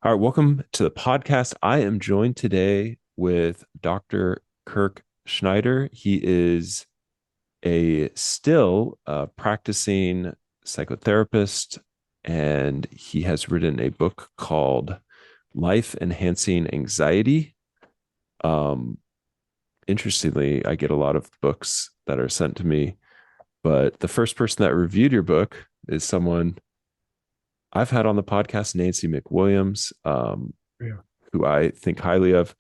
All right, welcome to the podcast. I am joined today with Dr. Kirk Schneider. He is a still practicing psychotherapist, and he has written a book called Life Enhancing Anxiety. Um, Interestingly, I get a lot of books that are sent to me, but the first person that reviewed your book is someone I've had on the podcast, Nancy McWilliams, Yeah. who I think highly of.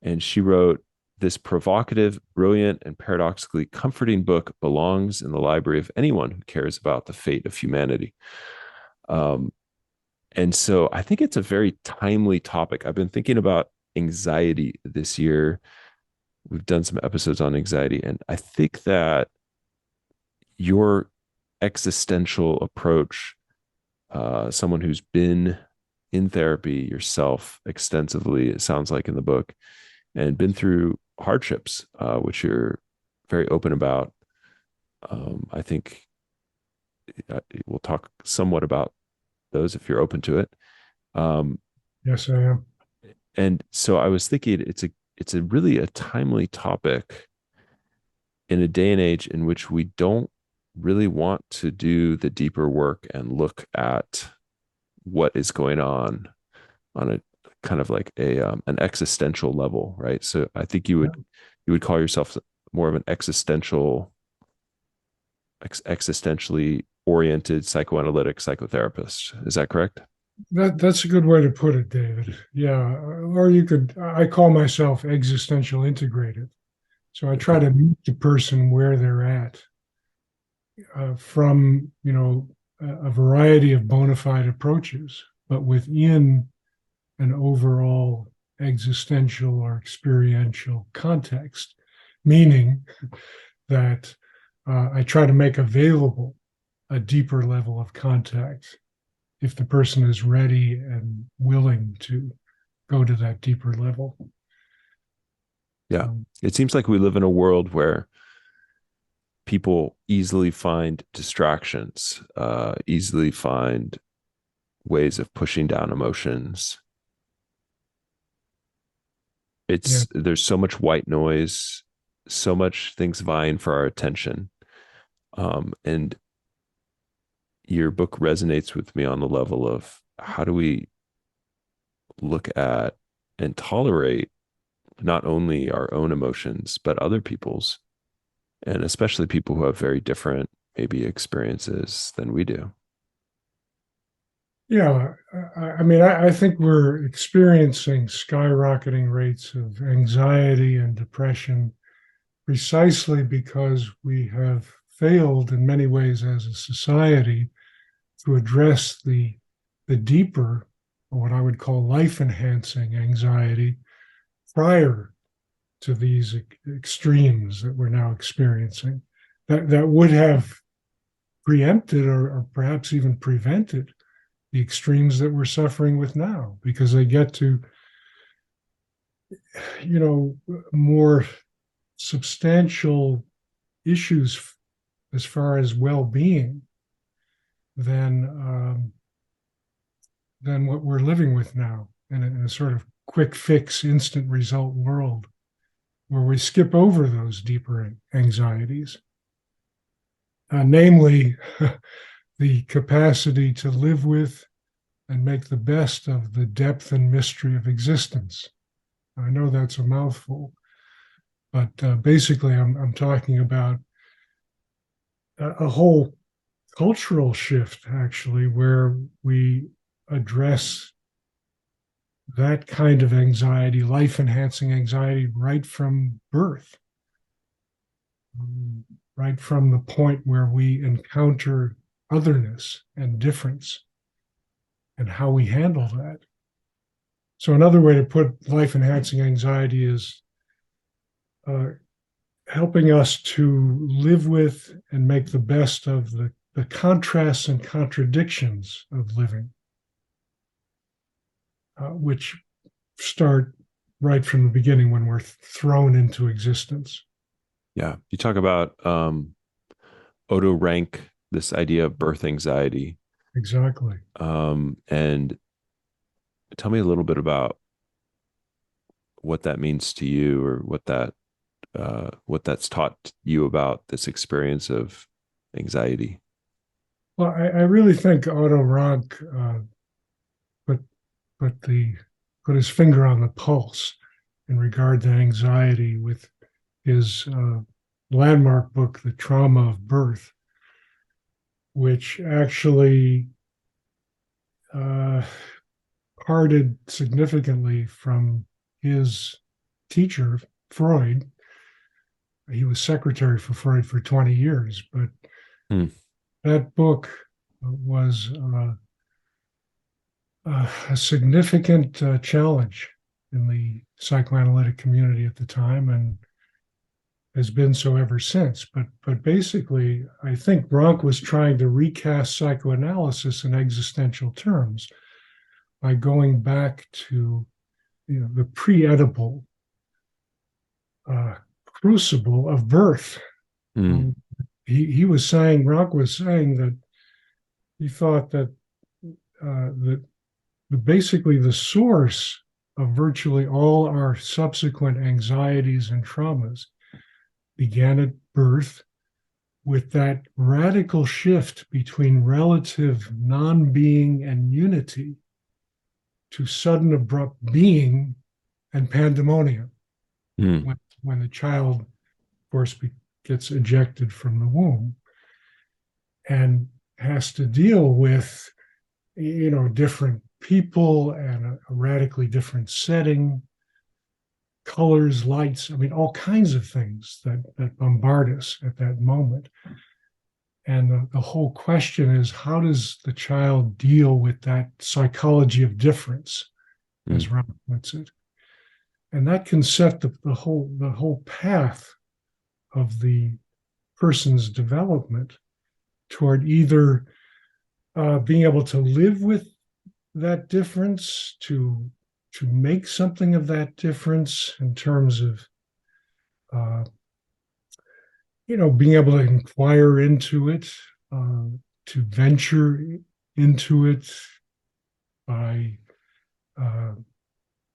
And she wrote, "This provocative, brilliant, and paradoxically comforting book belongs in the library of anyone who cares about the fate of humanity." Um, and so I think it's a very timely topic. I've been thinking about anxiety this year. We've done some episodes on anxiety, and I think that your existential approach, someone who's been in therapy yourself extensively, it sounds like in the book, and been through hardships, which you're very open about. I think we'll talk somewhat about those if you're open to it. Um, Yes, I am. and so I was thinking it's a really a timely topic in a day and age in which we don't really want to do the deeper work and look at what is going on a kind of like a an existential level, right? So I think Yeah. you would call yourself more of an existentially oriented psychoanalytic psychotherapist. Is that correct? That's a good way to put it, David. Yeah. Or I call myself existential integrative. So I try Okay. to meet the person where they're at from, a variety of bona fide approaches, but within an overall existential or experiential context, meaning that I try to make available a deeper level of contact if the person is ready and willing to go to that deeper level. Yeah. Um, It seems like we live in a world where people easily find distractions, easily find ways of pushing down emotions. yeah, There's so much white noise, so much things vying for our attention. And your book resonates with me on the level of how do we look at and tolerate not only our own emotions, but other people's, and especially people who have very different, maybe, experiences than we do. yeah. I think we're experiencing skyrocketing rates of anxiety and depression precisely because we have failed in many ways as a society to address the deeper, or what I would call life enhancing anxiety prior to these extremes that we're now experiencing that would have preempted or perhaps even prevented the extremes that we're suffering with now because they get to you know more substantial issues as far as well-being than than what we're living with now in a sort of quick fix instant result world where we skip over those deeper anxieties, namely the capacity to live with and make the best of the depth and mystery of existence. I know that's a mouthful, but basically, I'm talking about a whole cultural shift, actually, where we address that kind of anxiety, life enhancing anxiety, right from birth, right from the point where we encounter otherness and difference and how we handle that. So, another way to put life enhancing anxiety is uh, helping us to live with and make the best of the contrasts and contradictions of living, which start right from the beginning when we're thrown into existence. Yeah. You talk about Odo Rank, this idea of birth anxiety. Exactly. And tell me a little bit about what that means to you, or what that's taught you about this experience of anxiety. Well, I really think Otto Rank put put the put his finger on the pulse in regard to anxiety with his landmark book, The Trauma of Birth, which actually uh, parted significantly from his teacher, Freud. He was secretary for Freud for 20 years, but Hmm. that book was a significant challenge in the psychoanalytic community at the time, and has been so ever since. But basically, I think Bronk was trying to recast psychoanalysis in existential terms by going back to the pre-Oedipal crucible of birth. Hmm. He was saying, Bronk was saying that he thought that basically the source of virtually all our subsequent anxieties and traumas began at birth, with that radical shift between relative non-being and unity to sudden abrupt being and pandemonium Hmm. when the child, of course, gets ejected from the womb and has to deal with different people and a radically different setting, colors, lights, I mean, all kinds of things that bombard us at that moment. And the whole question is, how does the child deal with that psychology of difference, Hmm. as Ron puts it? And that can set the whole path of the person's development toward either being able to live with that difference, to make something of that difference in terms of uh, being able to inquire into it, uh, to venture into it by uh,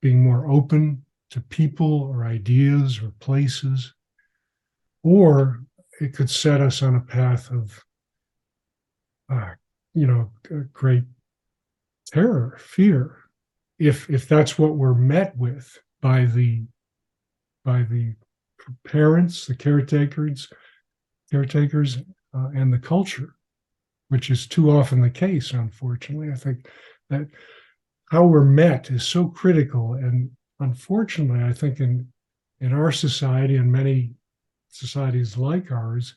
being more open to people or ideas or places, or it could set us on a path of, uh, great terror, fear, if that's what we're met with by the parents, the caretakers, and the culture, which is too often the case, unfortunately. I think that how we're met is so critical, and unfortunately, I think in our society and many societies like ours,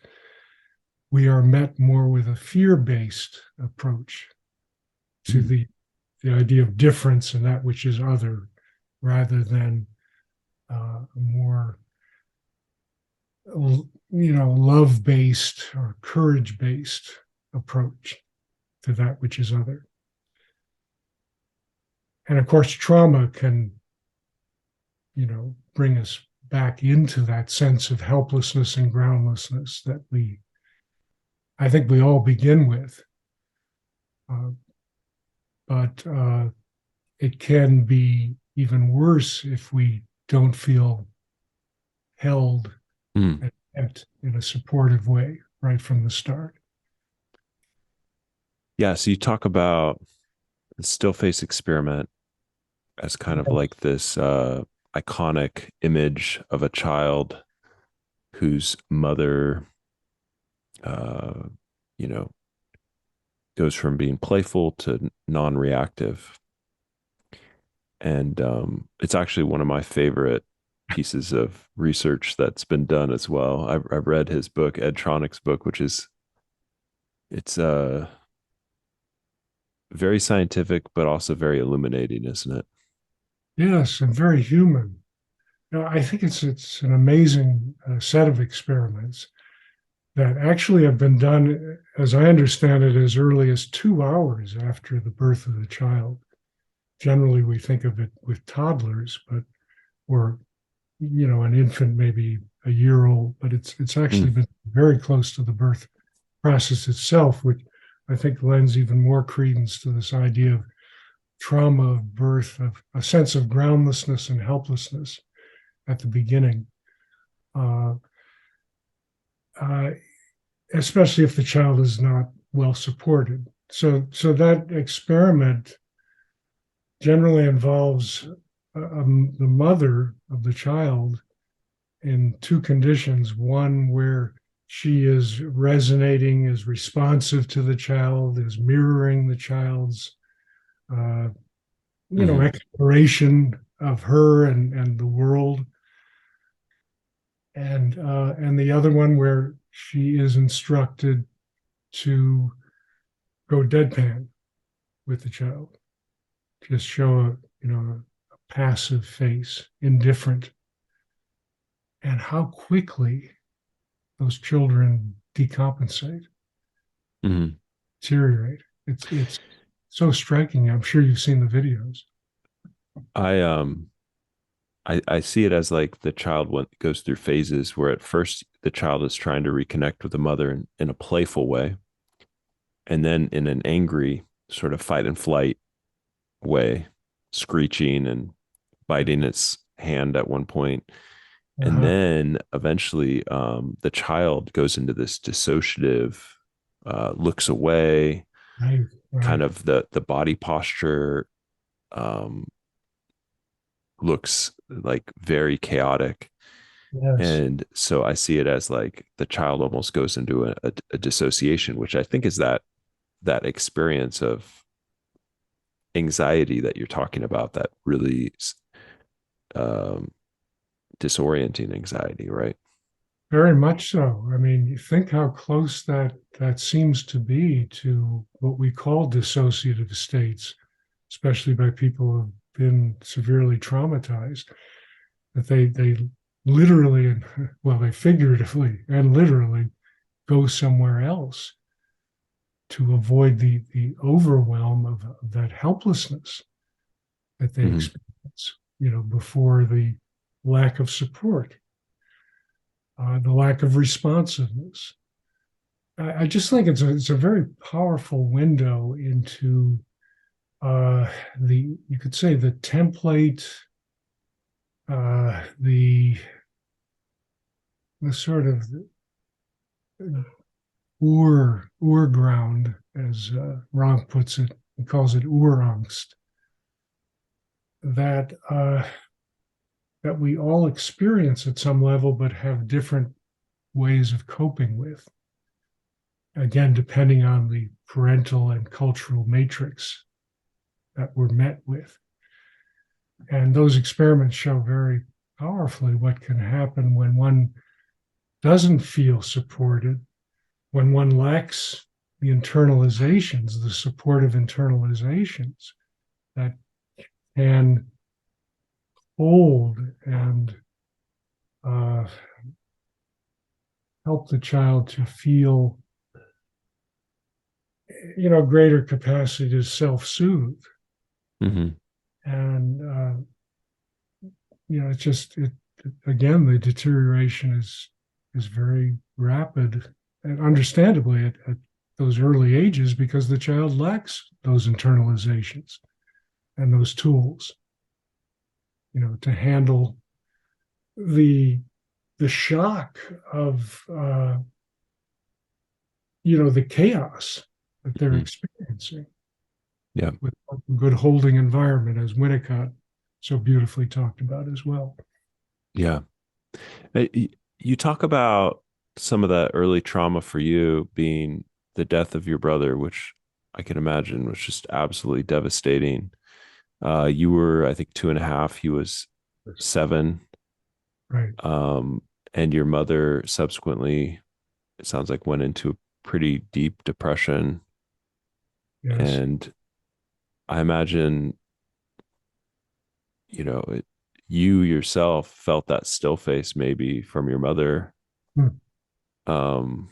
we are met more with a fear-based approach to Hmm. the idea of difference and that which is other, rather than a more love-based or courage-based approach to that which is other. And of course, trauma can, bring us back into that sense of helplessness and groundlessness that I think we all begin with. Uh, but it can be even worse if we don't feel held Hmm. and kept in a supportive way right from the start. Yeah. So you talk about the still face experiment as kind of Yeah. like this iconic image of a child whose mother, uh, you know, goes from being playful to non-reactive. And it's actually one of my favorite pieces of research that's been done as well. I've read his book, Ed Tronick's book, which is it's very scientific, but also very illuminating, isn't it? Yes, and very human. I think it's an amazing set of experiments that actually have been done, as I understand it, as early as 2 hours after the birth of the child. Generally, we think of it with toddlers, but or an infant, maybe a year old, but it's Mm. actually been very close to the birth process itself, which I think lends even more credence to this idea of trauma of birth, of a sense of groundlessness and helplessness at the beginning, uh, uh, especially if the child is not well supported. So that experiment generally involves the mother of the child in two conditions. One where she is resonating, is responsive to the child, is mirroring the child's, uh, Mm-hmm. exploration of her and the world, and the other one where she is instructed to go deadpan with the child, just show a passive face, indifferent, and how quickly those children decompensate, Mm-hmm. deteriorate. It's so striking. I'm sure you've seen the videos. I I see it as like the child goes through phases where at first the child is trying to reconnect with the mother in a playful way, and then in an angry sort of fight and flight way, screeching and biting its hand at one point. And Uh-huh. then eventually the child goes into this dissociative, looks away, Right, kind right. of the body posture um, looks like very chaotic. Yes, And so I see it as like the child almost goes into a dissociation, which I think is that experience of anxiety that you're talking about, that really um, disorienting anxiety, right? very much so. I mean, you think how close that seems to be to what we call dissociative states, especially by people who've been severely traumatized, that they literally and well, they figuratively and literally go somewhere else to avoid the overwhelm of that helplessness that they Mm-hmm. experience, before the lack of support, the lack of responsiveness. I just think it's a very powerful window into the you could say the template, the sort of ur ground, as Ronk puts it. He calls it urangst, that we all experience at some level, but have different ways of coping with. Again, depending on the parental and cultural matrix that we're met with. And those experiments show very powerfully what can happen when one doesn't feel supported, when one lacks the internalizations, the supportive internalizations that can hold and uh, help the child to feel, greater capacity to self-soothe. Mm-hmm. And it's just again, the deterioration is very rapid, and understandably at those early ages, because the child lacks those internalizations and those tools, to handle the the shock of the chaos that they're Mm-hmm. experiencing Yeah. with a good holding environment, as Winnicott so beautifully talked about as well. Yeah. You talk about some of that early trauma for you being the death of your brother, which I can imagine was just absolutely devastating. You were, I think, 2.5. He was 7. Right. Um, and your mother subsequently, it sounds like, went into a pretty deep depression. Yes. And I imagine, you know, you yourself felt that still face maybe from your mother. Hmm. Um,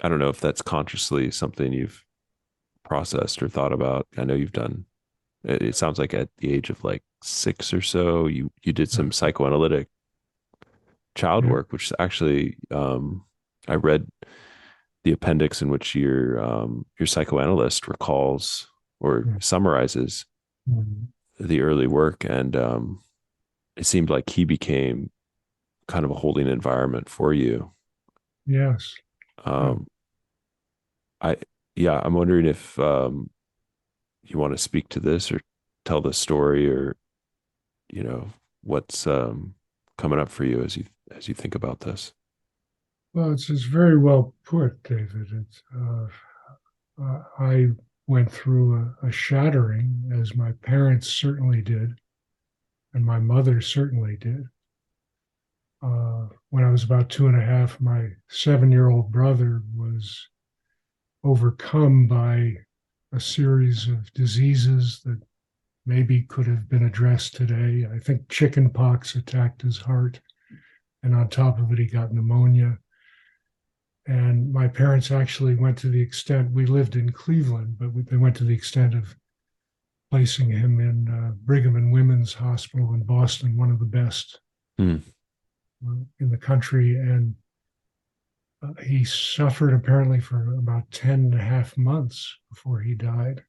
I don't know if that's consciously something you've processed or thought about. I know you've done it sounds like at the age of like 6 or so, you did some psychoanalytic child Yeah. work, which actually I read the appendix in which your psychoanalyst recalls or Yeah. summarizes Mhm. the early work, and it seemed like he became kind of a holding environment for you. Yes. Yeah. Um, I yeah, I'm wondering if you want to speak to this or tell the story, or what's coming up for you as you think about this. Well, it's very well put, David. I went through a shattering, as my parents certainly did, and my mother certainly did. When I was about 2.5, my 7-year-old brother was overcome by a series of diseases that maybe could have been addressed today. I think chickenpox attacked his heart, and on top of it, he got pneumonia. And my parents actually went to the extent, we lived in Cleveland, but they went to the extent of placing him in Brigham and Women's Hospital in Boston, one of the best Mm, in the country. And he suffered apparently for about 10 and a half months before he died.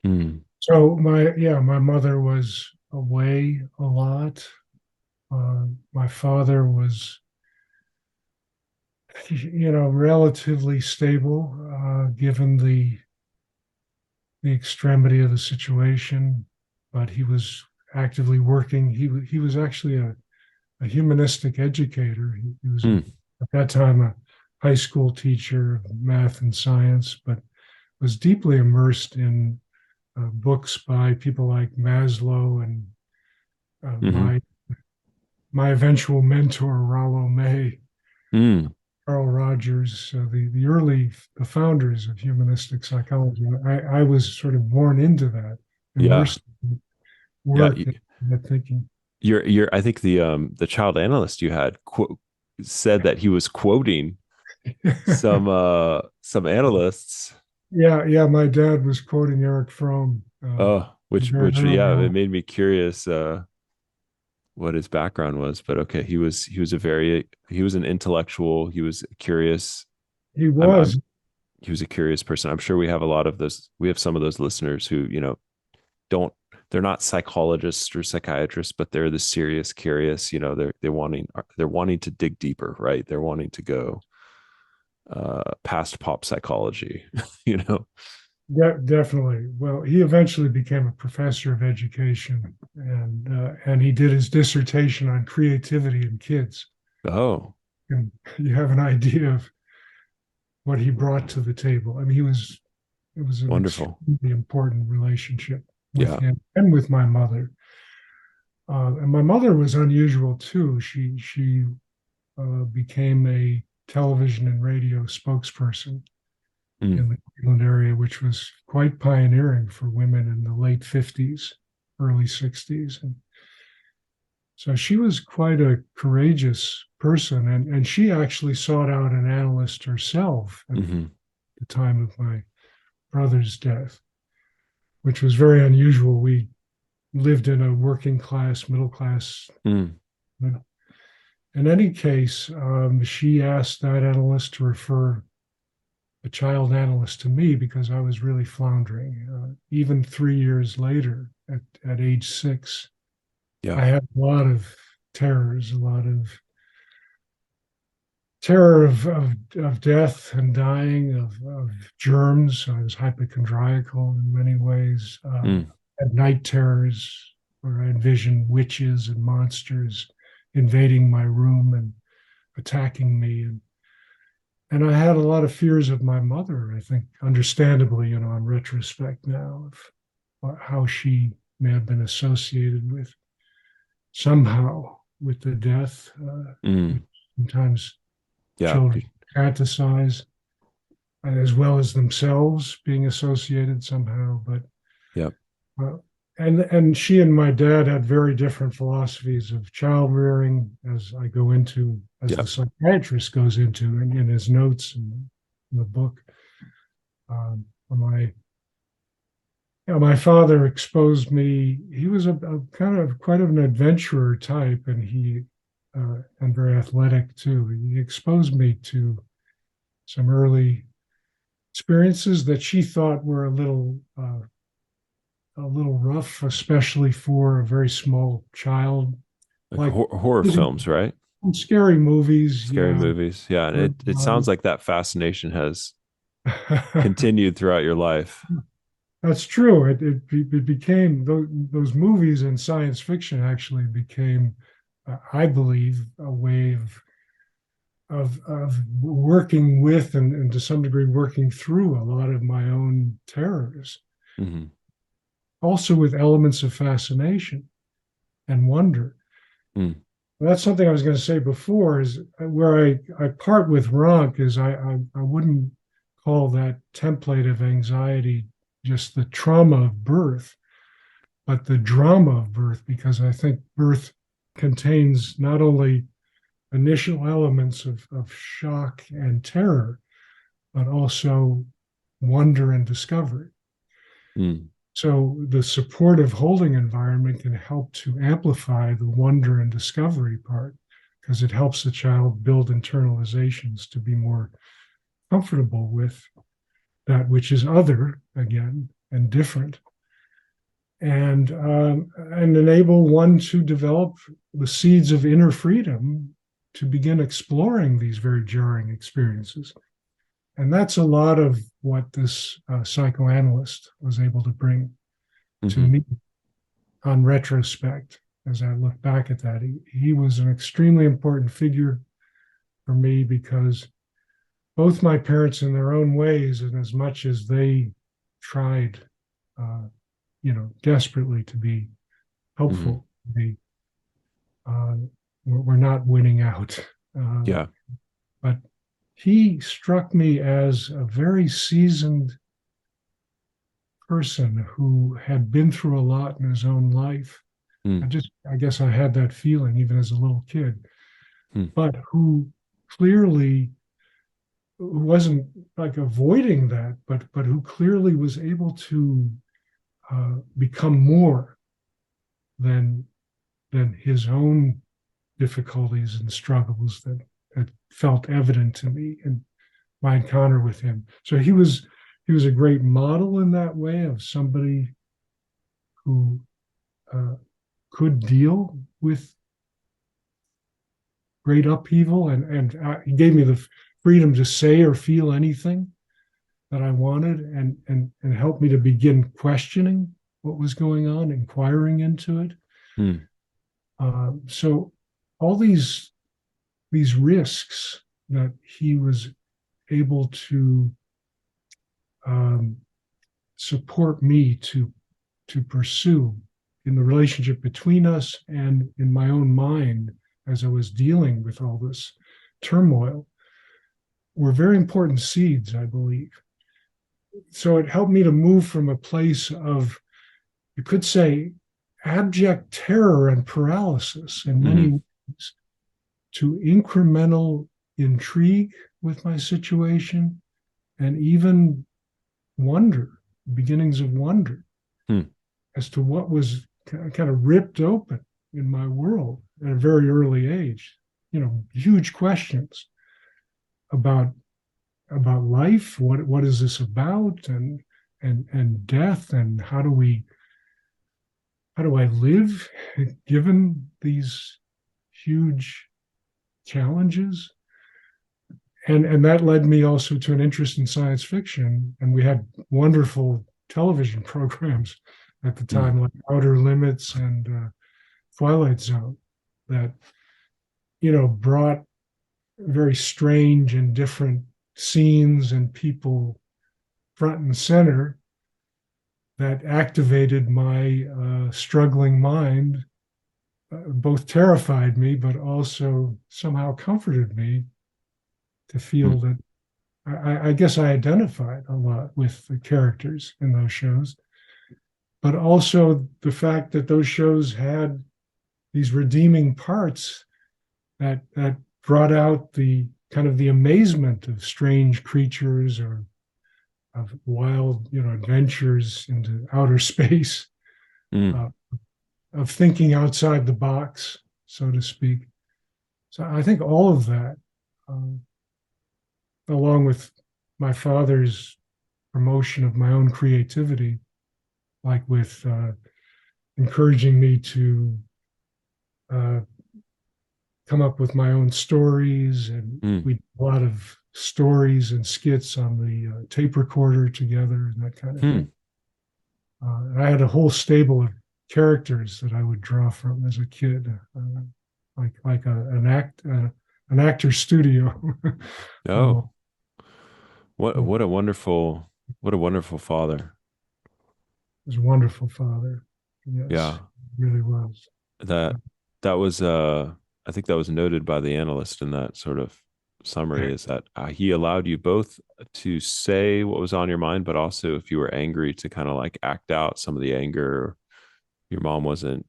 mm, So my mother was away a lot. My father was, relatively stable, given the extremity of the situation, but he was actively working. He was actually a humanistic educator. He was mm, at that time a high school teacher of math and science, but was deeply immersed in books by people like Maslow and uh, mm-hmm, my my eventual mentor Rollo May, mm, Carl Rogers, the founders of humanistic psychology. I was sort of born into that, yeah, immersed in yeah. work and that thinking. You're I think the child analyst you had said that he was quoting some analysts. Yeah. My dad was quoting Eric Fromm Oh, very which early yeah, it on. made me curious what his background was. But okay, he was an intellectual. He was curious. He I'm was. he was a curious person. I'm sure we have a lot of those. We have some of those listeners who don't they're not psychologists or psychiatrists, but they're the serious curious. They're wanting to dig deeper, right? They're wanting to go past pop psychology. you know. Definitely. Well, he eventually became a professor of education, and he did his dissertation on creativity in kids. Oh, And you have an idea of what he brought to the table. I mean, it was an wonderful. extremely important relationship with Yeah. him and with my mother. And my mother was unusual too. She became a television and radio spokesperson Mm, in the Cleveland area, which was quite pioneering for women in the late 50s, early 60s. And so she was quite a courageous person. And she actually sought out an analyst herself at mm-hmm, the time of my brother's death, which was very unusual. We lived in a working class, middle class. mm, In any case, she asked that analyst to refer a child analyst to me because I was really floundering. Even 3 years later, at age 6, yeah. I had a lot of terrors, a lot of terror of death and dying, of germs. I was hypochondriacal in many ways. Mm, At night terrors where I envisioned witches and monsters invading my room and attacking me. And I had a lot of fears of my mother, I think, understandably, in retrospect now, of how she may have been associated with somehow with the death, which mm, sometimes yeah. children fantasize, as well as themselves being associated somehow. But Yeah. uh, and she and my dad had very different philosophies of child rearing, as I go into, as Yeah. the psychiatrist goes into in his notes in the book. My my father exposed me. He was a kind of quite of an adventurer type, and very athletic too. He exposed me to some early experiences that she thought were a little a little rough, especially for a very small child. Like Like horror films, right? scary movies, Scary yeah. movies. Yeah. And it sounds like that fascination has continued throughout your life. That's true. It became those movies and science fiction actually became, I believe, a way of working with and to some degree working through a lot of my own terrors. Mm-hmm. Also with elements of fascination and wonder. Mm. That's something I was going to say before is where I part with Ronk is I wouldn't call that template of anxiety just the trauma of birth, but the drama of birth, because I think birth contains not only initial elements of shock and terror, but also wonder and discovery. Mm. So the supportive holding environment can help to amplify the wonder and discovery part because it helps the child build internalizations to be more comfortable with that which is other again and different, and enable one to develop the seeds of inner freedom to begin exploring these very jarring experiences. And that's a lot of what this psychoanalyst was able to bring to Mm-hmm. me on retrospect. As I look back at that, he was an extremely important figure for me because both my parents, in their own ways, and as much as they tried, uh, desperately to be Mm-hmm. helpful, uh, we're not winning out. Uh, Yeah. but he struck me as a very seasoned person who had been through a lot in his own life. Mm. I guess I had that feeling even as a little kid, Mm. but who clearly wasn't like avoiding that, but who clearly was able to become more than his own difficulties and struggles that felt evident to me in my encounter with him. So he was a great model in that way of somebody who uh, could deal with great upheaval, and he gave me the freedom to say or feel anything that I wanted, and helped me to begin questioning what was going on, inquiring into it. Mm. So all these risks that he was able to um, support me to pursue in the relationship between us and in my own mind as I was dealing with all this turmoil were very important seeds, I believe. So it helped me to move from a place of, you could say, abject terror and paralysis in many Mm-hmm. ways to incremental intrigue with my situation and even wonder, beginnings of wonder Mm. as to what was kind of ripped open in my world at a very early age. Huge questions about life. What is this about? And death, and how do I live given these huge challenges? And that led me also to an interest in science fiction. And we had wonderful television programs at the Mm. time, like Outer Limits and Twilight Zone, that brought very strange and different scenes and people front and center that activated my struggling mind, both terrified me, but also somehow comforted me to Mm. feel that I guess I identified a lot with the characters in those shows, but also the fact that those shows had these redeeming parts that brought out the kind of the amazement of strange creatures or of wild, adventures into outer space, Mm. uh, of thinking outside the box, so to speak. So I think all of that, um, along with my father's promotion of my own creativity, like with encouraging me to uh, come up with my own stories. And Mm. we did a lot of stories and skits on the tape recorder together and that kind of Hmm. thing. I had a whole stable of characters that I would draw from as a kid, like an actor studio. Oh, Oh, what yeah, what a wonderful father. was a wonderful father. Yes, Yeah. he really was. That that was I think that was noted by the analyst in that sort of summary, is that he allowed you both to say what was on your mind, but also if you were angry to kind of like act out some of the anger. Your mom wasn't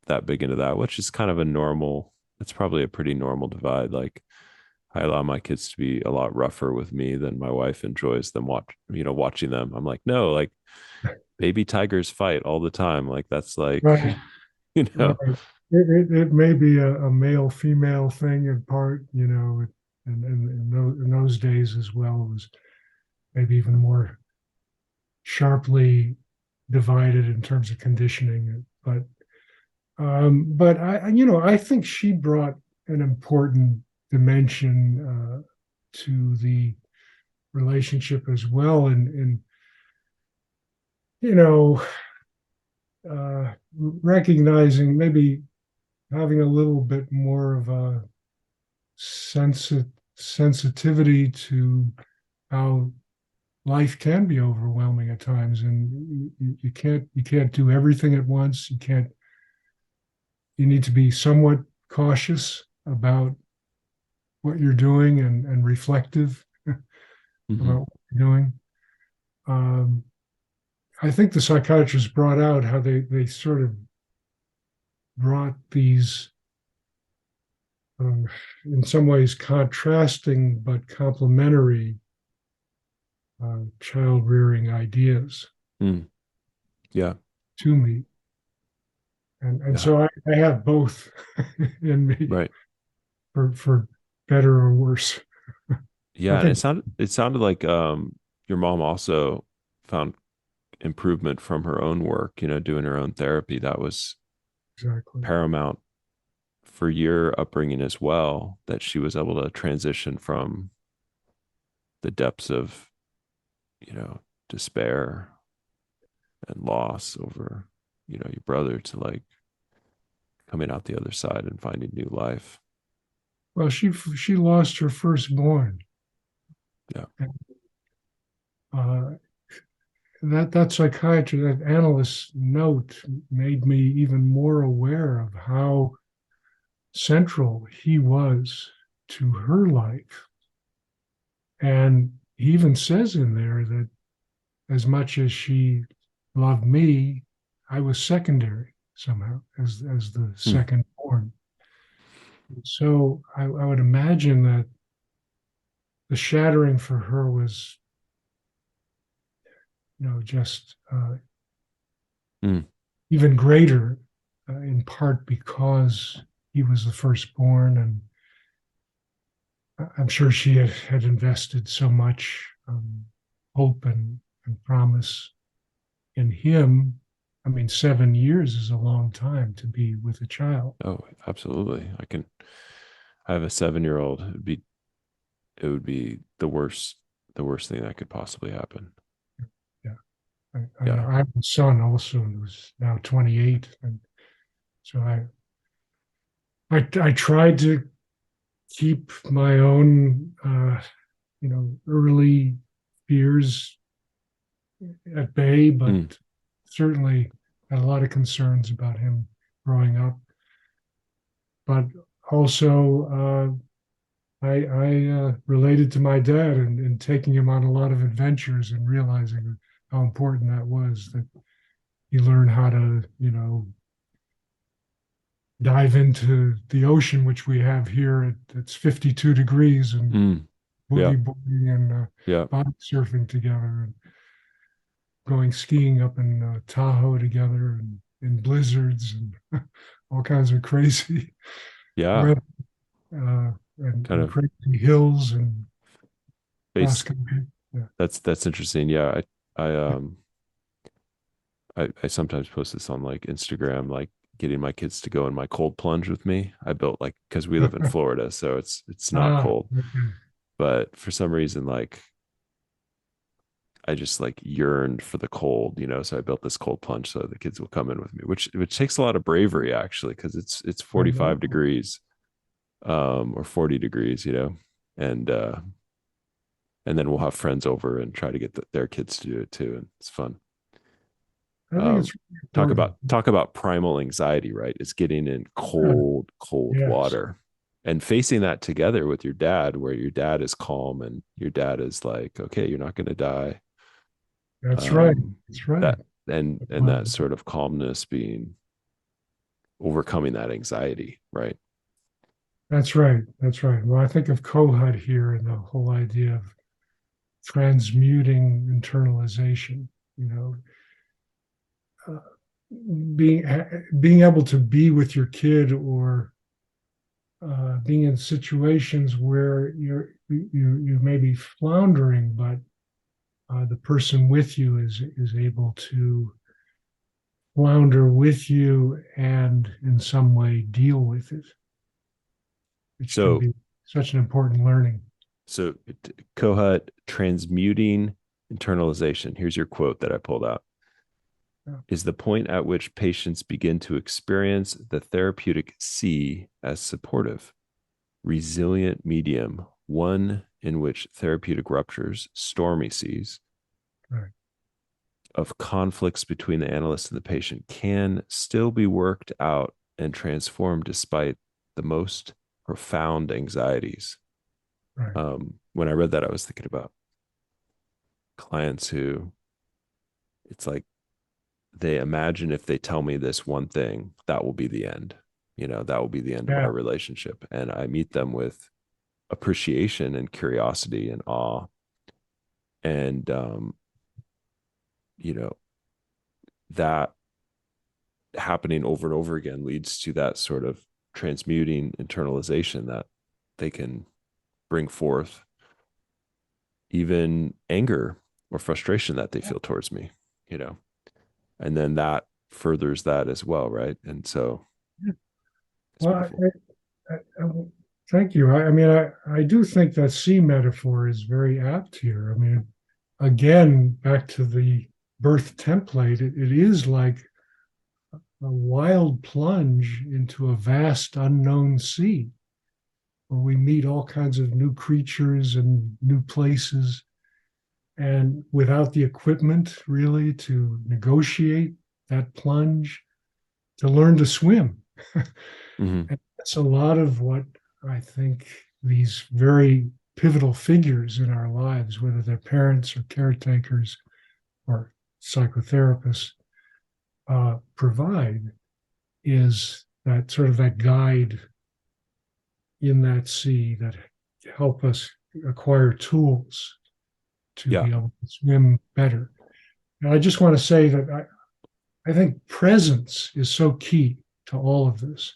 that big into that, which is kind of a normal, it's probably a pretty normal divide. Like I allow my kids to be a lot rougher with me than my wife enjoys them watching them. I'm like, no, like baby tigers fight all the time. Like that's like, Right, you right. know, It may be a male female thing in part, and in those days as well, it was maybe even more sharply divided in terms of conditioning. But I think she brought an important dimension to the relationship as well, and you know, recognizing maybe having a little bit more of a sensitivity to how life can be overwhelming at times, and you can't do everything at once. You need to be somewhat cautious about what you're doing and reflective mhm. about what you're doing. Um, I think the psychiatrists brought out how they sort of brought these, um, in some ways, contrasting but complementary child rearing ideas Mm. Yeah, to me. And yeah, so I have both in me right. for better or worse. I Yeah, and think it sounded like your mom also found improvement from her own work, doing her own therapy. That was exactly. paramount for your upbringing as well, that she was able to transition from the depths of, despair and loss over, your brother, to like coming out the other side and finding new life. Well, she lost her firstborn. Yeah. Uh, that psychiatry, that analyst's note made me even more aware of how central he was to her life. And he even says in there that as much as she loved me, I was secondary somehow as the Hmm. second born. So I would imagine that the shattering for her was, just Hmm. even greater, in part because he was the firstborn, and I'm sure she had invested so much hope and promise in him. I mean, 7 years is a long time to be with a child. Oh, absolutely. I have a 7-year old. It would be the worst thing that could possibly happen. Yeah, I Yeah. know. I have a son also who's now 28, and so I tried to keep my own, early fears at bay, but Hmm. certainly had a lot of concerns about him growing up. But also, I related to my dad and taking him on a lot of adventures and realizing how important that was. That he learned how to, dive into the ocean, which we have here. It's 52 degrees and Hmm. Yeah. boogie boarding and Yeah. body surfing together and going skiing up in Tahoe together and in blizzards and all kinds of crazy Yeah. weather, Kind and of crazy hills and cross base. country. Yeah. That's interesting. Yeah. I I sometimes post this on like Instagram, like getting my kids to go in my cold plunge with me. I built like, because we live in Florida, so it's not Ah, cold, okay. but for some reason, like I just like yearned for the cold, you know. So I built this cold plunge so the kids will come in with me, which takes a lot of bravery actually, because it's I 45 know. degrees, or 40 degrees, you know, and and then we'll have friends over and try to get their kids to do it too, and it's fun. I think Um, it's really important. talk about primal anxiety, right? It's getting in Yeah. cold Yes, water and facing that together with your dad, where your dad is calm and your dad is like, okay, you're not going to die. that's right. Um, That's right. that and Well, that sort of calmness being overcoming that anxiety, right? that's right. That's right. Well, I think of Kohut here and the whole idea of transmuting internalization. You know, uh, being being able to be with your kid, or being in situations where you may be floundering, but the person with you is able to flounder with you and in some way deal with it, which can So be such an important learning. so Kohut, transmuting internalization. Here's your quote that I pulled out. Yeah, Is the point at which patients begin to experience the therapeutic sea as supportive, resilient medium, one in which therapeutic ruptures, stormy seas, right. of conflicts between the analyst and the patient can still be worked out and transformed despite the most profound anxieties. Right. When I read that, I was thinking about clients who it's like they imagine if they tell me this one thing, that will be the end. You know, that will be the end of Yeah. our relationship. And I meet them with appreciation and curiosity and awe. And, you know, that happening over and over again leads to that sort of transmuting internalization that they can bring forth even anger or frustration that they feel towards me, you know, and then that furthers that as well. Right. And so it's Well, beautiful. thank you. I mean, I do think that sea metaphor is very apt here. I mean, again, back to the birth template, it is like a wild plunge into a vast unknown sea where we meet all kinds of new creatures and new places. And without the equipment really to negotiate that plunge, to learn to swim. Mm-hmm. And that's a lot of what I think these very pivotal figures in our lives, whether they're parents or caretakers or psychotherapists, provide, is that sort of that guide in that sea that help us acquire tools to Yeah. be able to swim better. And I just want to say that I think presence is so key to all of this.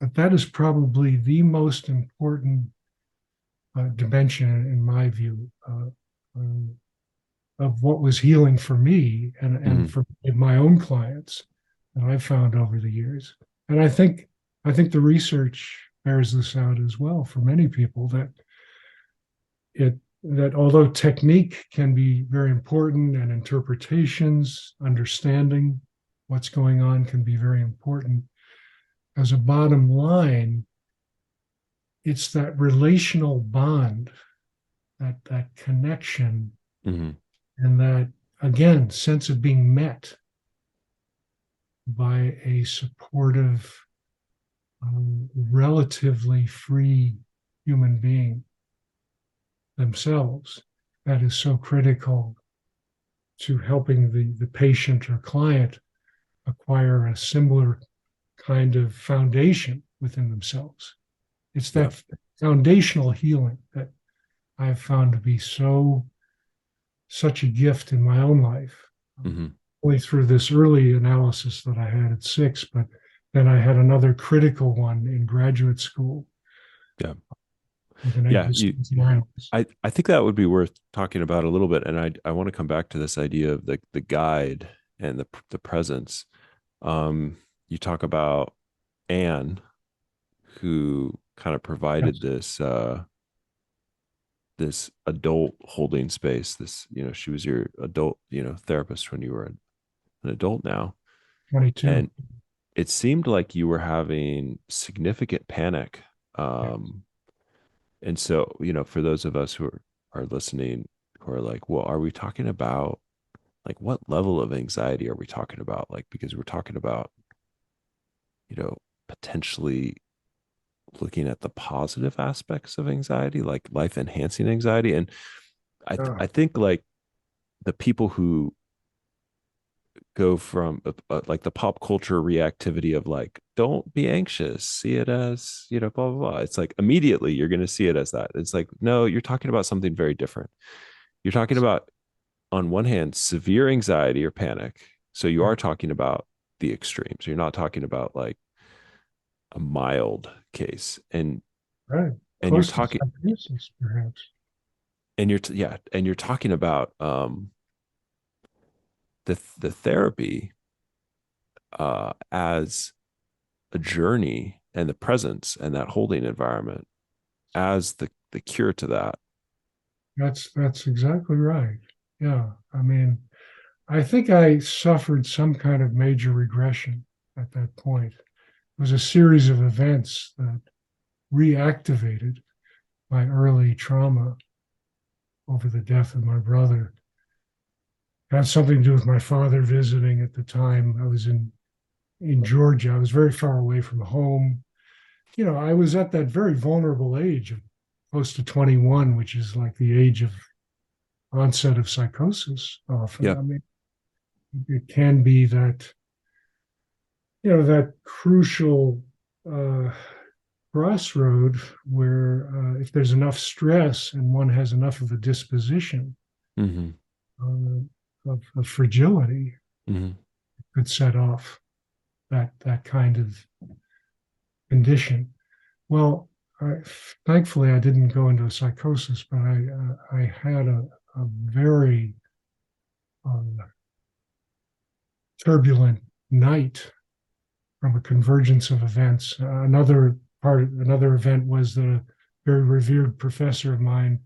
But that is probably the most important dimension, in my view, um, of what was healing for me and Mm-hmm. for my own clients that I've found over the years. And I think the research bears this out as well for many people, it that although technique can be very important and interpretations, understanding what's going on can be very important, as a bottom line, it's that relational bond, that connection, Mm-hmm. and that again sense of being met by a supportive, relatively free human being themselves, that is so critical to helping the patient or client acquire a similar kind of foundation within themselves. It's Yeah. that foundational healing that I've found to be such a gift in my own life. Mm-hmm. Only through this early analysis that I had at 6, but then I had another critical one in graduate school Yeah. with an Yeah. You, existential analyst. I think that would be worth talking about a little bit. And I want to come back to this idea of the guide and the presence. You talk about Anne, who kind of provided Yes, this adult holding space. This, she was your adult, therapist when you were an adult now. 22. And it seemed like you were having significant panic. Yes. And so, for those of us who are listening, who are like, well, are we talking about, like, what level of anxiety are we talking about? Like, because we're talking about, potentially looking at the positive aspects of anxiety, like life enhancing anxiety. And I think like the people who go from like the pop culture reactivity of like, don't be anxious, see it as, blah, blah, blah. It's like immediately you're going to see it as that. It's like, no, you're talking about something very different. You're talking about, on one hand, severe anxiety or panic. So you are talking about the extremes. You're not talking about like a mild case. Right. And you're Close to talking, psychosis, perhaps. and you're talking about the therapy as a journey, and the presence and that holding environment as the cure to that. That's exactly right. Yeah. I mean, I think I suffered some kind of major regression at that point. It was a series of events that reactivated my early trauma over the death of my brother. It had something to do with my father visiting at the time. I was in Georgia. I was very far away from home. I was at that very vulnerable age of close to 21, which is like the age of onset of psychosis often. Yeah. I mean, it can be that, that crucial uh, crossroad where if there's enough stress and one has enough of a disposition Mm-hmm. of fragility, Mm-hmm. could set off that kind of condition. Well, thankfully, I didn't go into a psychosis, but I had a very uh, turbulent night from a convergence of events. Another event was that a very revered professor of mine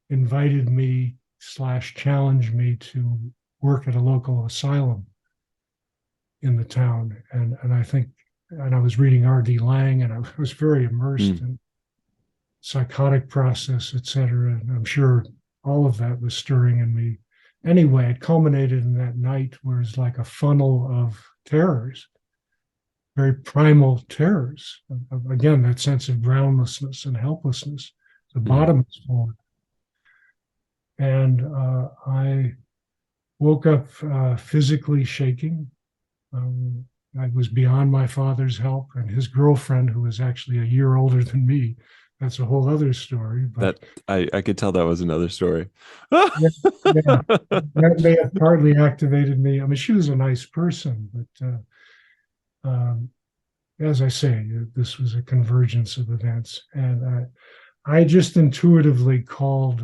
invited me slash challenged me to work at a local asylum in the town, and I think, and I was reading R.D. Laing, and I was very immersed Mm. in psychotic process, et cetera. And I'm sure all of that was stirring in me. Anyway, it culminated in that night where it's like a funnel of terrors, very primal terrors. Again, that sense of groundlessness and helplessness. The Mm. bottom is falling. And I woke up physically shaking. Um, I was beyond my father's help, and his girlfriend, who was actually a year older than me. That's a whole other story. But That I could tell that was another story. yeah, yeah, that may have partly activated me. I mean, she was a nice person, but as I say, this was a convergence of events, and I just intuitively called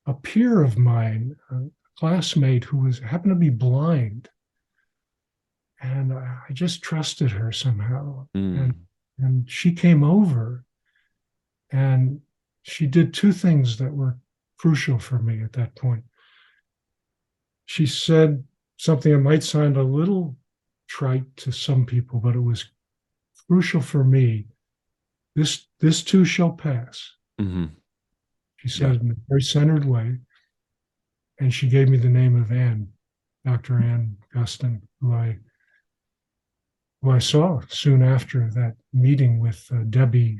a peer of mine, a classmate who was happened to be blind, and I just trusted her somehow, and Mm. and she came over, and she did two things that were crucial for me at that point. She said something that might sound a little trite to some people, but it was crucial for me. This too shall pass. Mm-hmm. She said Yeah. it in a very centered way, and she gave me the name of Anne, Dr. Anne Guston, who I saw soon after that meeting with uh, Debbie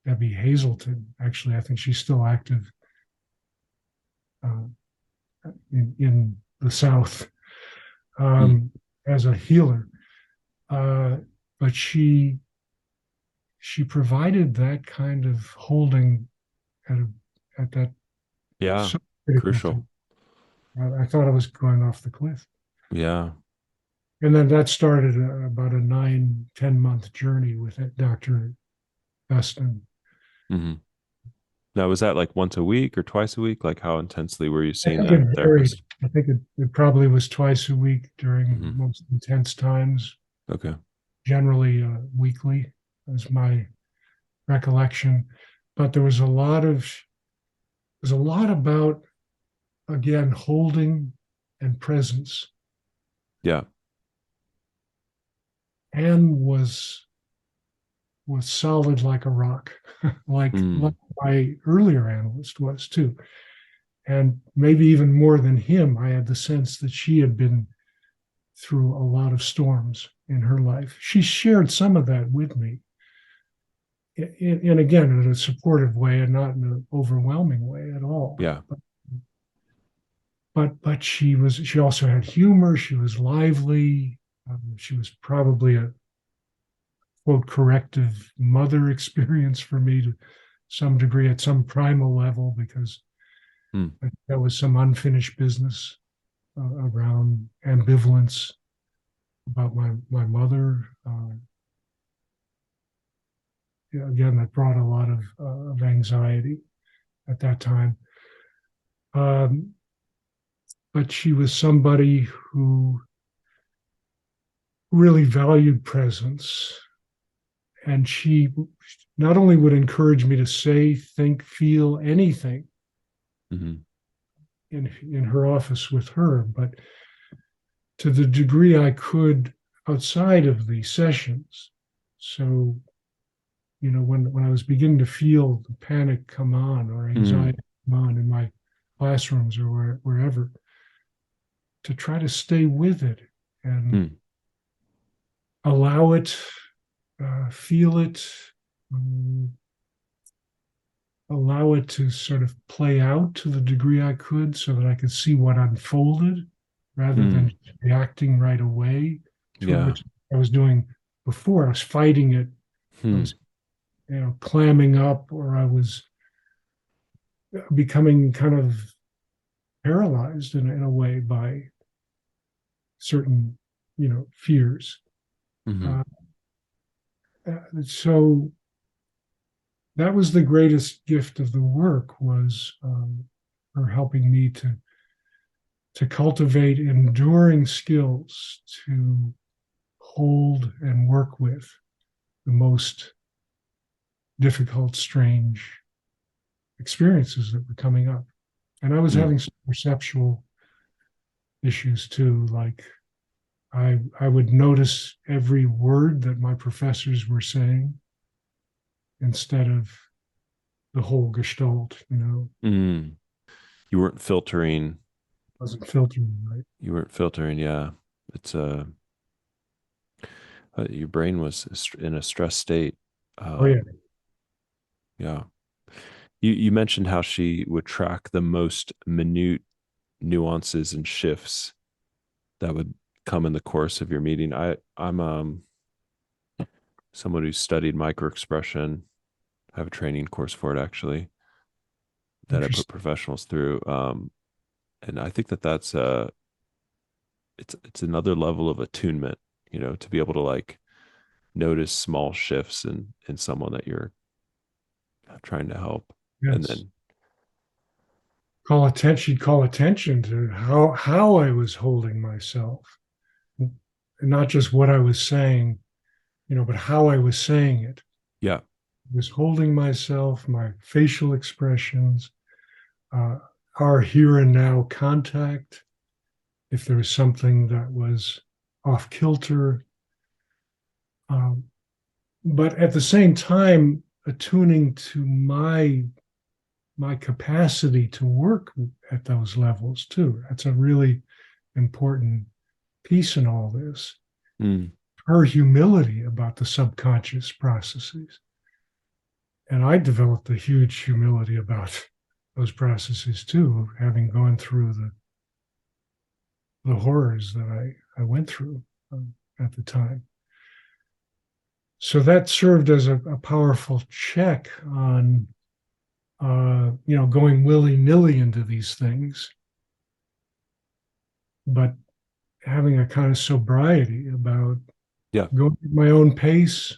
Hazelton. Actually, I think she's still active uh, in the South Mm. um, as a healer. But she provided that kind of holding at at that Yeah. so critical Crucial. time. I thought I was going off the cliff. Yeah. And then that started about a 9, 10 month journey with Dr. Guston. Mm-hmm. Now, was that like once a week or twice a week? Like how intensely were you I seeing think that it varied. therapist? I think it probably was twice a week during Hmm. most intense times, Okay. generally weekly, is my recollection. But there's a lot about, again, holding and presence. Yeah. Anne was solid like a rock, like Mm. my earlier analyst was too. And maybe even more than him, I had the sense that she had been through a lot of storms in her life. She shared some of that with me, and again, in a supportive way and not in an overwhelming way at all. Yeah. But she also had humor. She was lively. She was probably a quote corrective mother experience for me to some degree at some primal level, because Mm. there was some unfinished business around ambivalence about my mother. Yeah, again, that brought a lot of anxiety at that time. Um, but she was somebody who really valued presence. And she not only would encourage me to say, think, feel anything Hmm. in her office with her, but to the degree I could outside of the sessions. So, when I was beginning to feel the panic come on or Mm. anxiety come on in my classrooms or wherever, to try to stay with it and Mm. allow it, feel it, um, allow it to sort of play out to the degree I could so that I could see what unfolded rather than Mm. reacting right away to it, Yeah. which I was doing before. I was fighting it. I Hmm. was, clamming up, or I was becoming kind of paralyzed in a way by certain, fears. Hmm. Uh, so that was the greatest gift of the work, was her helping me to cultivate enduring skills to hold and work with the most difficult, strange experiences that were coming up. And I was Mm. having some perceptual issues too, like I would notice every word that my professors were saying instead of the whole gestalt, Mm. You weren't filtering. wasn't filtering right. You weren't filtering. Yeah. It's your brain was in a stress state. Oh yeah, Yeah. You mentioned how she would track the most minute nuances and shifts that would come in the course of your meeting. I'm someone who studied microexpression. I have a training course for it actually that I put interesting. professionals through. And I think that that's it's another level of attunement, to be able to like notice small shifts in someone that you're trying to help. And Yes, then call attention to how I was holding myself, and not just what I was saying, but how I was saying it. yeah. I was holding myself, my facial expressions, uh, our here and now contact. If there was something that was off kilter, um, but at the same time, attuning to my capacity to work at those levels too. That's a really important piece in all this. Mm. Her humility about the subconscious processes. And I developed a huge humility about those processes too, having gone through the horrors that I went through at the time. So that served as a powerful check on, going willy nilly into these things, but having a kind of sobriety about Yeah. going at my own pace,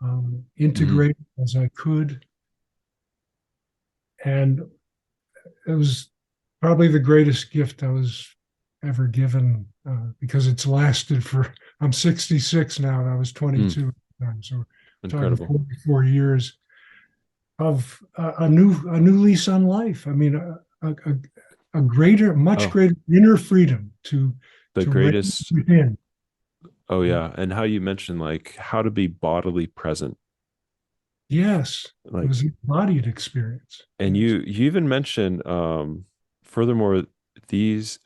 Hmm. integrate as I could, And it was probably the greatest gift I was ever given, because it's lasted for, I'm 66 now and I was Mm, 22 at the time. So we're talking incredible. 44 years of a new lease on life. I mean, a greater, much Oh, greater inner freedom the to reign greatest. within. Oh, yeah. And how you mentioned like how to be bodily present. Yes, it was Like, an embodied experience. and Yes. you even mentioned, furthermore, these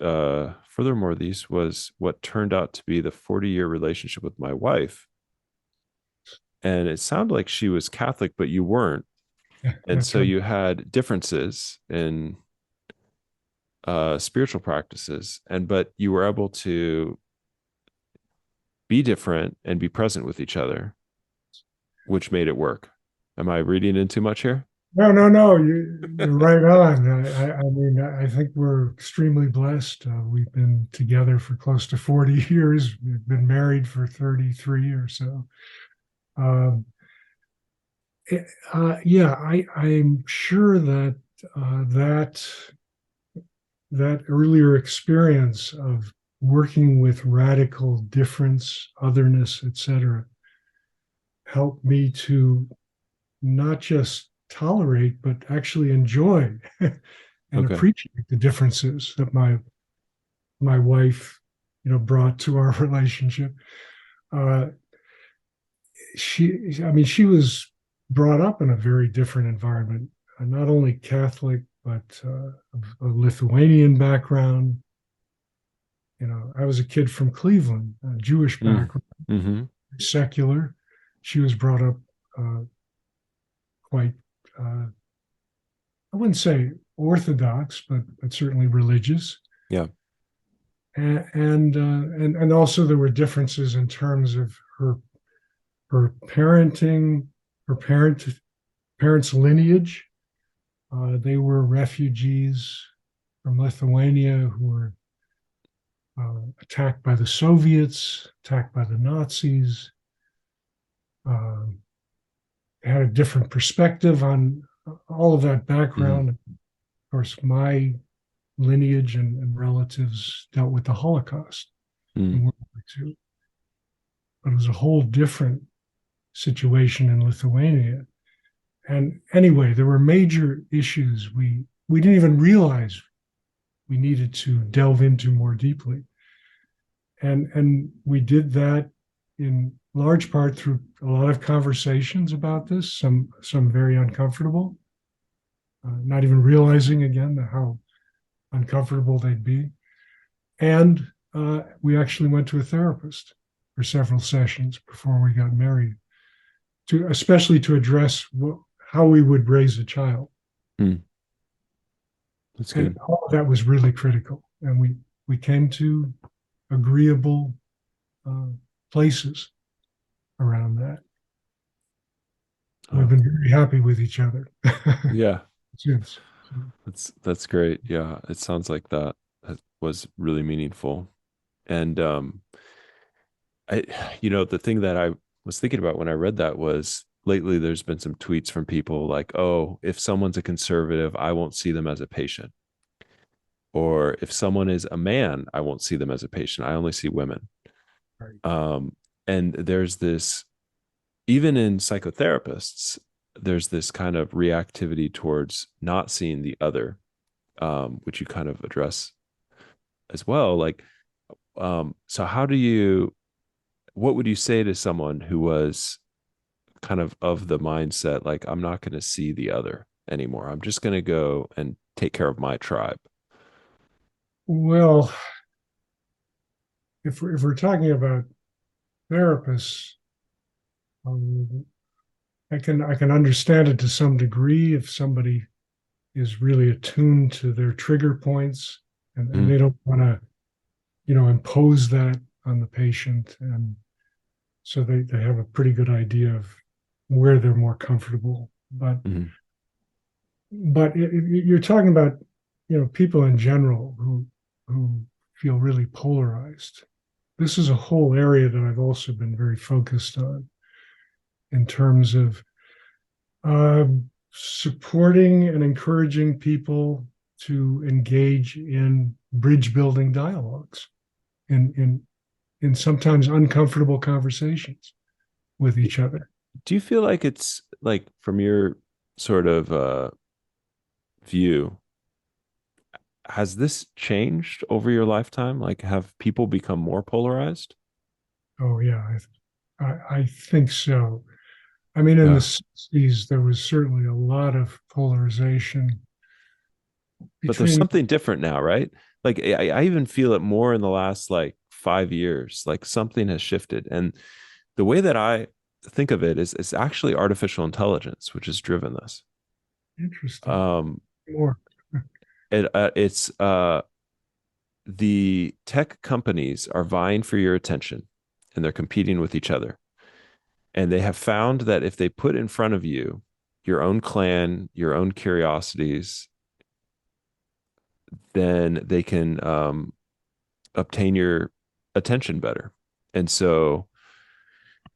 was what turned out to be the 40-year relationship with my wife. And it sounded like she was Catholic, but you weren't. Yeah, And that's so right. you had differences in spiritual practices, and but you were able to be different and be present with each other, which made it work. Am I reading in too much here? No, no, no. You're right on. I mean, I think we're extremely blessed. We've been together for close to 40 years. We've been married for 33 or so. Um, yeah, I'm sure that that earlier experience of working with radical difference, otherness, etc., helped me to not just tolerate, but actually enjoy and Okay. appreciate the differences that my wife, brought to our relationship. Uh, I mean, she was brought up in a very different environment, not only Catholic, but a Lithuanian background. I was a kid from Cleveland, a Jewish Mm. background, Mm-hmm. secular. She was brought up uh, quite, I wouldn't say orthodox, but certainly religious. Yeah. And also there were differences in terms of her parenting, her parents' lineage. They were refugees from Lithuania who were attacked by the Soviets, attacked by the Nazis. Uh, had a different perspective on all of that Mm. background. Of course, my lineage and relatives dealt with the Holocaust in Mm. World War II, but it was a whole different situation in Lithuania. And anyway, there were major issues we didn't even realize we needed to delve into more deeply. And we did that in large part through a lot of conversations about this, some very uncomfortable, not even realizing again how uncomfortable they'd be. And we actually went to a therapist for several sessions before we got married, to especially to address how we would raise a child. Mm. That's And good. all of that was really critical. And we came to agreeable uh, places around that. We've Oh, been very happy with each other yeah. since. That's great. Yeah. It sounds like that was really meaningful. And I, the thing that I was thinking about when I read that was lately there's been some tweets from people like, oh, if someone's a conservative, I won't see them as a patient. Or if someone is a man, I won't see them as a patient. I only see women. Right. Um, and there's this, even in psychotherapists, there's this kind of reactivity towards not seeing the other, which you kind of address as well. Like, so what would you say to someone who was kind of the mindset, like, I'm not going to see the other anymore. I'm just going to go and take care of my tribe. Well, if we're talking about therapists, um, I can understand it to some degree if somebody is really attuned to their trigger points and they Mm, don't want to, impose that on the patient. And so they have a pretty good idea of where they're more comfortable. mm, But you're talking about, people in general who feel really polarized. This is a whole area that I've also been very focused on in terms of uh, supporting and encouraging people to engage in bridge building dialogues in sometimes uncomfortable conversations with each other. Do you feel like it's like from your sort of view, has this changed over your lifetime? Like, have people become more polarized? Oh yeah, I think so. I mean, in the Yeah. 60s, there was certainly a lot of polarization But there's between. something different now, right? Like I even feel it more in the last like 5 years. Like something has shifted. And the way that I think of it is it's actually artificial intelligence, which has driven this. Interesting. Um, More. it's the tech companies are vying for your attention and they're competing with each other. And they have found that if they put in front of you your own clan, your own curiosities, then they can obtain your attention better. And so,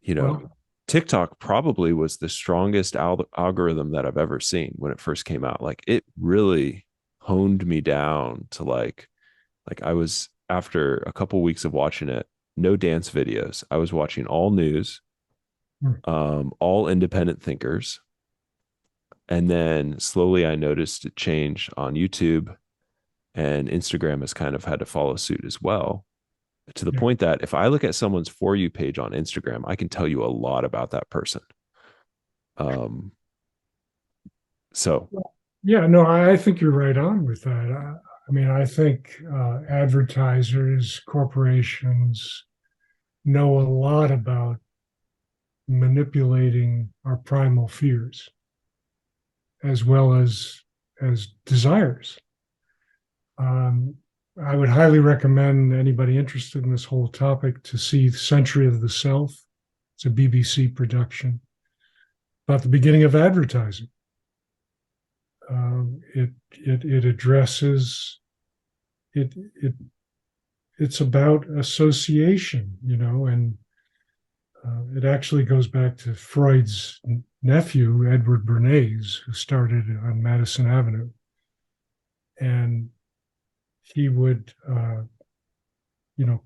you know, Well, TikTok probably was the strongest algorithm that I've ever seen when it first came out. Like it really honed me down to like I was after a couple weeks of watching it, no dance videos. I was watching all news, all independent thinkers. And then slowly I noticed it change on YouTube, and Instagram has kind of had to follow suit as well, to the yeah. point that if I look at someone's For You page on Instagram, I can tell you a lot about that person. Um, so Yeah, no, I think you're right on with that. I mean, I think advertisers, corporations know a lot about manipulating our primal fears as well as desires. Um, I would highly recommend anybody interested in this whole topic to see Century of the Self. It's a BBC production about the beginning of advertising. It addresses it. It's about association, and it actually goes back to Freud's nephew, Edward Bernays, who started on Madison Avenue. And he would, you know,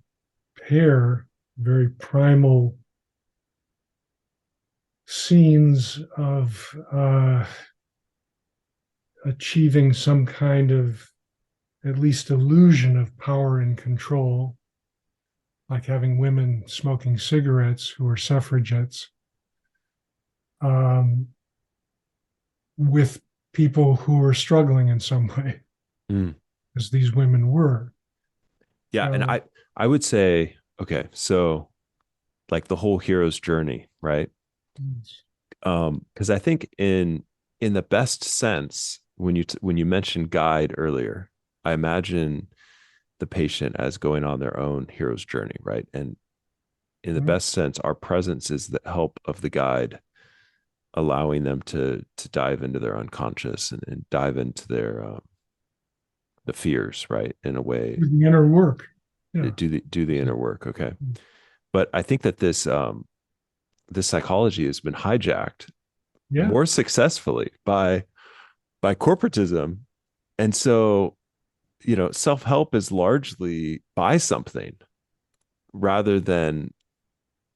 pair very primal scenes of achieving some kind of at least illusion of power and control, like having women smoking cigarettes who are suffragettes, um, with people who are struggling in some way, mm, as these women were. yeah, and Uh, I would say okay, so like the whole hero's journey, right? Because I think in the best sense, when when you mentioned guide earlier, I imagine the patient as going on their own hero's journey, right? And in the best sense, our presence is the help of the guide, allowing them to dive into their unconscious and dive into their the fears, right? In a way, the inner work. Yeah. do the inner work. Okay, but I think that this psychology has been hijacked Yeah. more successfully by corporatism, and so self-help is largely buy something rather than,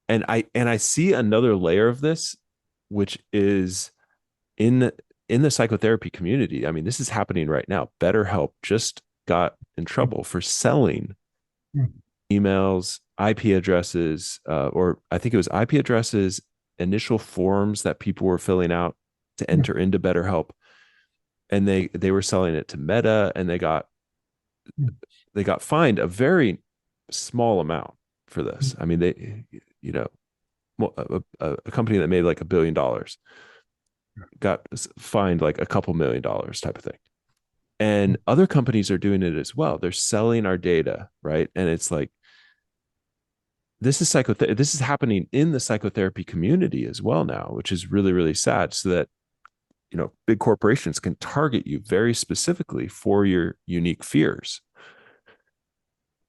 and I see another layer of this, which is in in the psychotherapy community. I mean, this is happening right now. BetterHelp just got in trouble for selling emails, IP addresses, or I think it was IP addresses, initial forms that people were filling out to enter into BetterHelp, and they were selling it to Meta, and they got fined a very small amount for this. I mean, you know, a company that made like $1 billion got fined like a couple $1 million type of thing. And other companies are doing it as well. They're selling our data, right? And it's like this is psychotherapy. This is happening in the psychotherapy community as well now, which is really, really sad. So that big corporations can target you very specifically for your unique fears.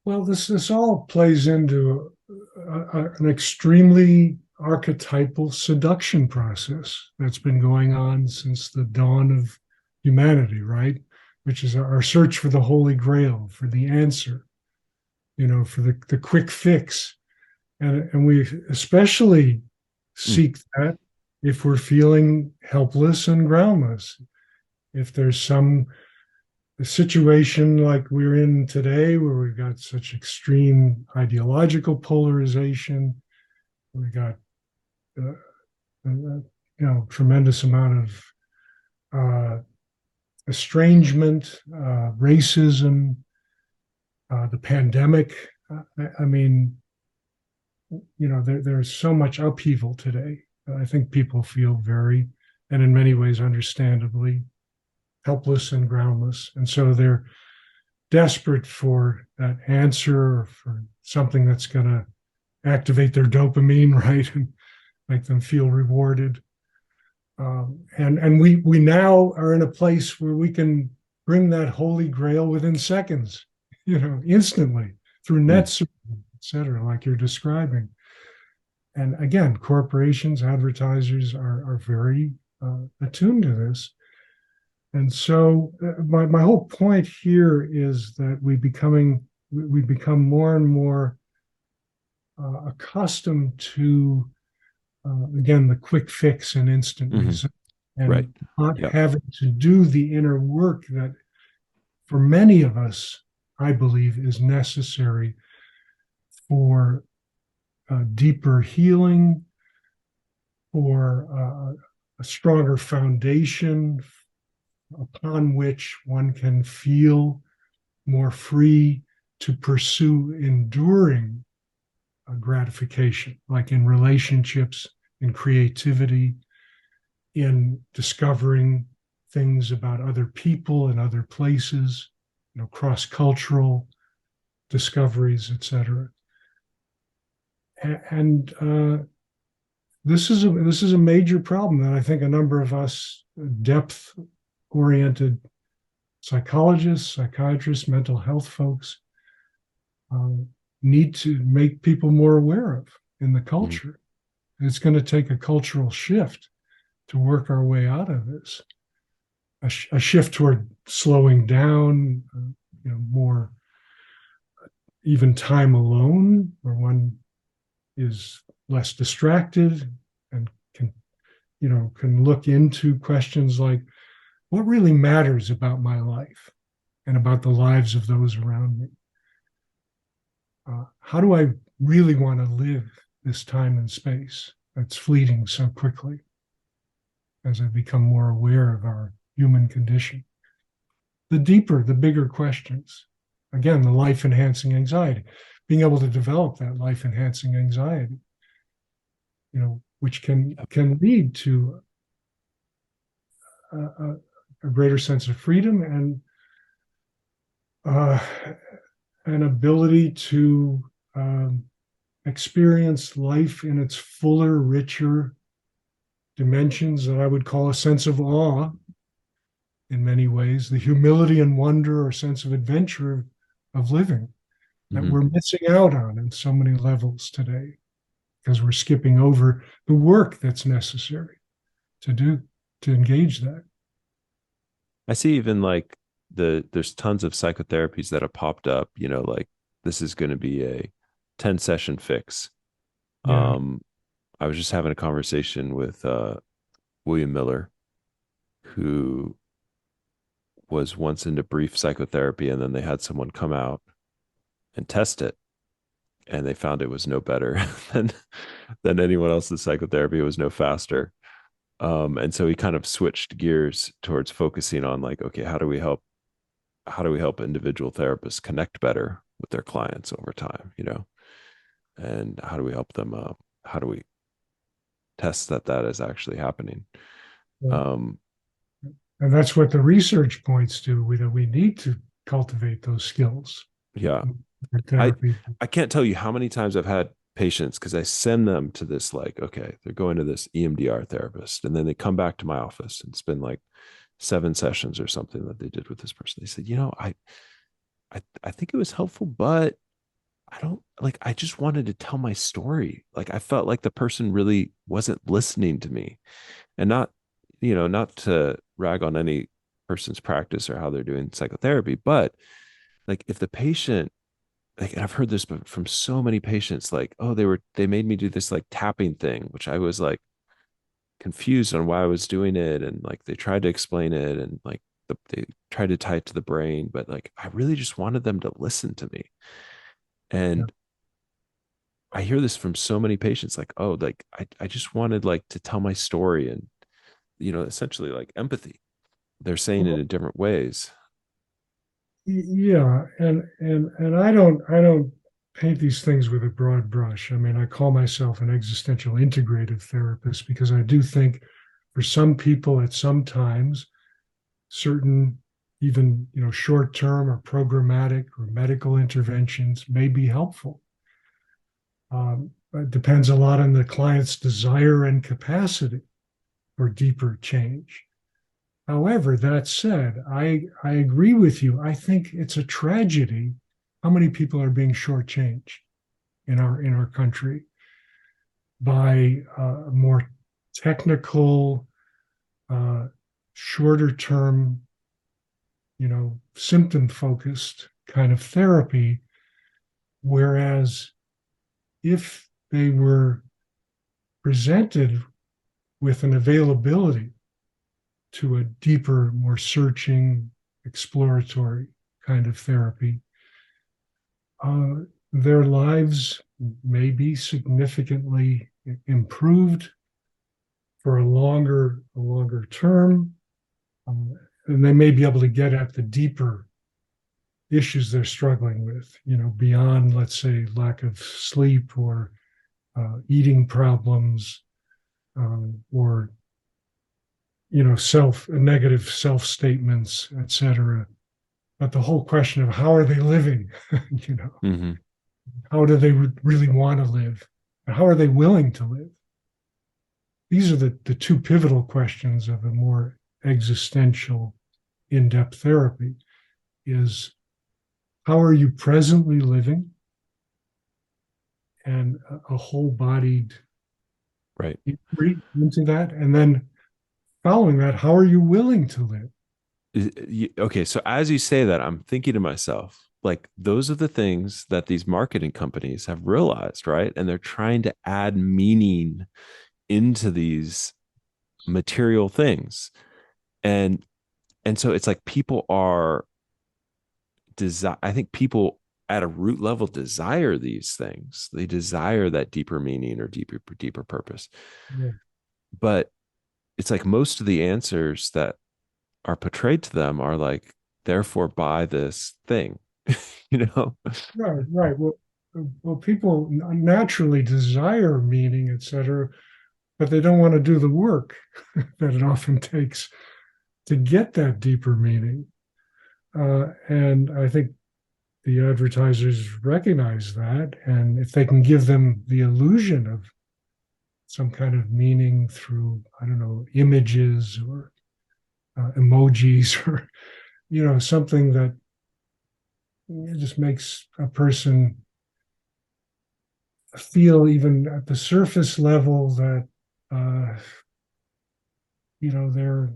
Well, this all plays into an extremely archetypal seduction process that's been going on since the dawn of humanity, right? Which is our search for the Holy Grail, for the answer, for the quick fix. And we especially seek that if we're feeling helpless and groundless. If there's some situation like we're in today where we've got such extreme ideological polarization, we got tremendous amount of estrangement, racism, the pandemic. I mean, there's so much upheaval today. I think people feel very, and in many ways, understandably, helpless and groundless. And so they're desperate for that answer or for something that's going to activate their dopamine, right? And make them feel rewarded. And we now are in a place where we can bring that holy grail within seconds, instantly through net surfing, et cetera, like you're describing. And again, corporations, advertisers are very attuned to this. And so my whole point here is that we become more and more accustomed to, again, the quick fix and instant result, and not having to do the inner work that for many of us, I believe, is necessary for deeper healing, for a stronger foundation upon which one can feel more free to pursue enduring gratification, like in relationships, in creativity, in discovering things about other people and other places, cross-cultural discoveries, etc. And this is a major problem that I think a number of us depth-oriented psychologists, psychiatrists, mental health folks need to make people more aware of in the culture. It's going to take a cultural shift to work our way out of this. A shift toward slowing down, more even time alone, where one is less distracted and can look into questions like, what really matters about my life and about the lives of those around me? How do I really want to live this time and space that's fleeting so quickly as I become more aware of our human condition? The deeper, the bigger questions. Again, the life-enhancing anxiety, being able to develop that life-enhancing anxiety, which can lead to a greater sense of freedom and an ability to experience life in its fuller, richer dimensions that I would call a sense of awe in many ways, the humility and wonder or sense of adventure of living that we're missing out on in so many levels today because we're skipping over the work that's necessary to engage that. I see even like there's tons of psychotherapies that have popped up, like this is going to be a 10 session fix. Yeah. I was just having a conversation with William Miller, who was once into brief psychotherapy, and then they had someone come out and test it, and they found it was no better than anyone else's psychotherapy. It was no faster. And so he kind of switched gears towards focusing on like, okay, how do we help individual therapists connect better with their clients over time, and how do we help them, how do we test that is actually happening? Yeah. And that's what the research points to, that we need to cultivate those skills. Yeah. I can't tell you how many times I've had patients, because I send them to this, like, okay, they're going to this EMDR therapist, and then they come back to my office and spend like 7 sessions or something that they did with this person. They said, I think it was helpful, but I don't like, I just wanted to tell my story. Like I felt like the person really wasn't listening to me, and not, not to rag on any person's practice or how they're doing psychotherapy, but like if the patient, like, and I've heard this from so many patients, like, oh, they made me do this like tapping thing, which I was like confused on why I was doing it. And like they tried to explain it, and like they tried to tie it to the brain, but like I really just wanted them to listen to me. Yeah. And I hear this from so many patients, like, oh, like I just wanted like to tell my story, and essentially like empathy. They're saying it Well, in different ways. yeah, and I don't paint these things with a broad brush. I mean, I call myself an existential integrative therapist because I do think for some people at some times, certain even short term or programmatic or medical interventions may be helpful. It depends a lot on the client's desire and capacity for deeper change. However, that said, I agree with you. I think it's a tragedy how many people are being shortchanged in our country by more technical, uh, shorter term, symptom focused kind of therapy. Whereas if they were presented with an availability to a deeper, more searching, exploratory kind of therapy, uh, their lives may be significantly improved for a longer term, um, and they may be able to get at the deeper issues they're struggling with. Beyond, let's say, lack of sleep or eating problems, or negative self statements, etc. But the whole question of how are they living, you know, Mm-hmm. how do they really want to live, and how are they willing to live? These are the two pivotal questions of a more existential, in-depth therapy: is how are you presently living, and a whole-bodied Right. inquiry into that, and then following that, how are you willing to live? Okay, so as you say that, I'm thinking to myself, like those are the things that these marketing companies have realized, right? And they're trying to add meaning into these material things. And so it's like people are desire, I think people at a root level desire these things. They desire that deeper meaning or deeper purpose. Yeah. But it's like most of the answers that are portrayed to them are like, therefore buy this thing, you know? Right, right. Well, people naturally desire meaning, etc., but they don't want to do the work that it often takes to get that deeper meaning. And I think the advertisers recognize that. And if they can give them the illusion of some kind of meaning through, I don't know, images or emojis or, something that just makes a person feel, even at the surface level, that, uh, they're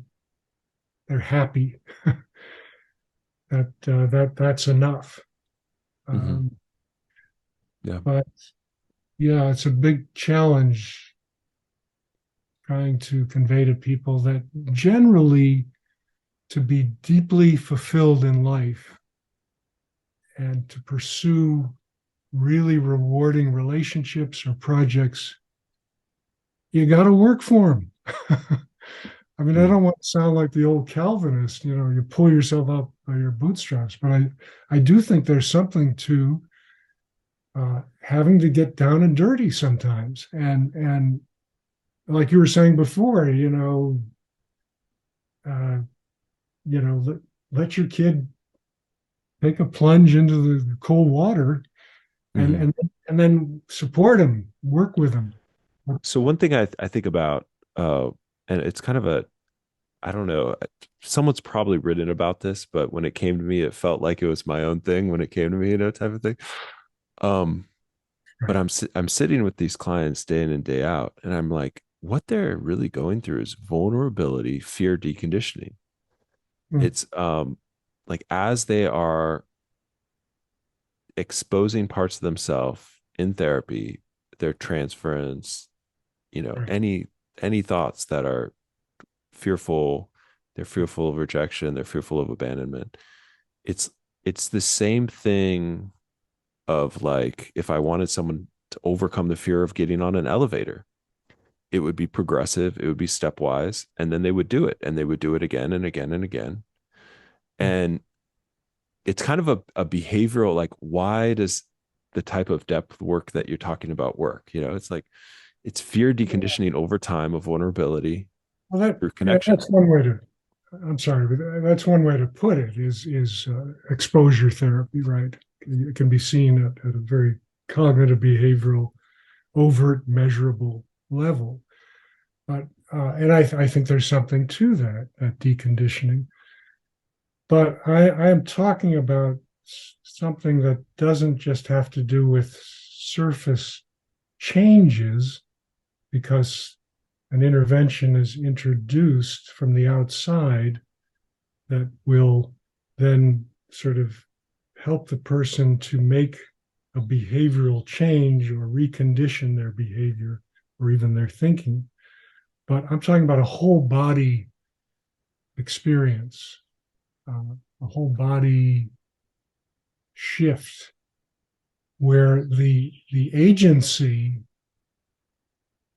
happy, that's enough. Mm-hmm. Um, Yeah. but yeah, it's a big challenge trying to convey to people that generally, to be deeply fulfilled in life and to pursue really rewarding relationships or projects, you got to work for them. I mean, I Mm-hmm. don't want to sound like the old Calvinist, you pull yourself up by your bootstraps, but I do think there's something to having to get down and dirty sometimes. And like you were saying before, uh, let your kid take a plunge into the cold water, and Mm-hmm. and and then support him, work with him. So one thing I think about, uh, and it's kind of a, I don't know, someone's probably written about this, but when it came to me, it felt like it was my own thing when it came to me, type of thing. Um, but Right. I'm sitting with these clients day in and day out, and I'm like, what they're really going through is vulnerability, fear, deconditioning. Mm. It's like as they are exposing parts of themselves in therapy, their transference, Right. any thoughts that are fearful, they're fearful of rejection, they're fearful of abandonment. It's it's the same thing of like if I wanted someone to overcome the fear of getting on an elevator, it would be progressive, it would be stepwise, and then they would do it and they would do it again and again and again. Mm. And it's kind of a behavioral, like, why does the type of depth work that you're talking about work? It's like it's fear deconditioning over time of vulnerability Well, that through yeah, connection. that's one way to. I'm sorry, but that's one way to put it. Is exposure therapy, right? It can be seen at a very cognitive, behavioral, overt, measurable level. But and I think there's something to that deconditioning. But I am talking about something that doesn't just have to do with surface changes, because an intervention is introduced from the outside that will then sort of help the person to make a behavioral change or recondition their behavior or even their thinking. But I'm talking about a whole body experience, a whole body shift where the agency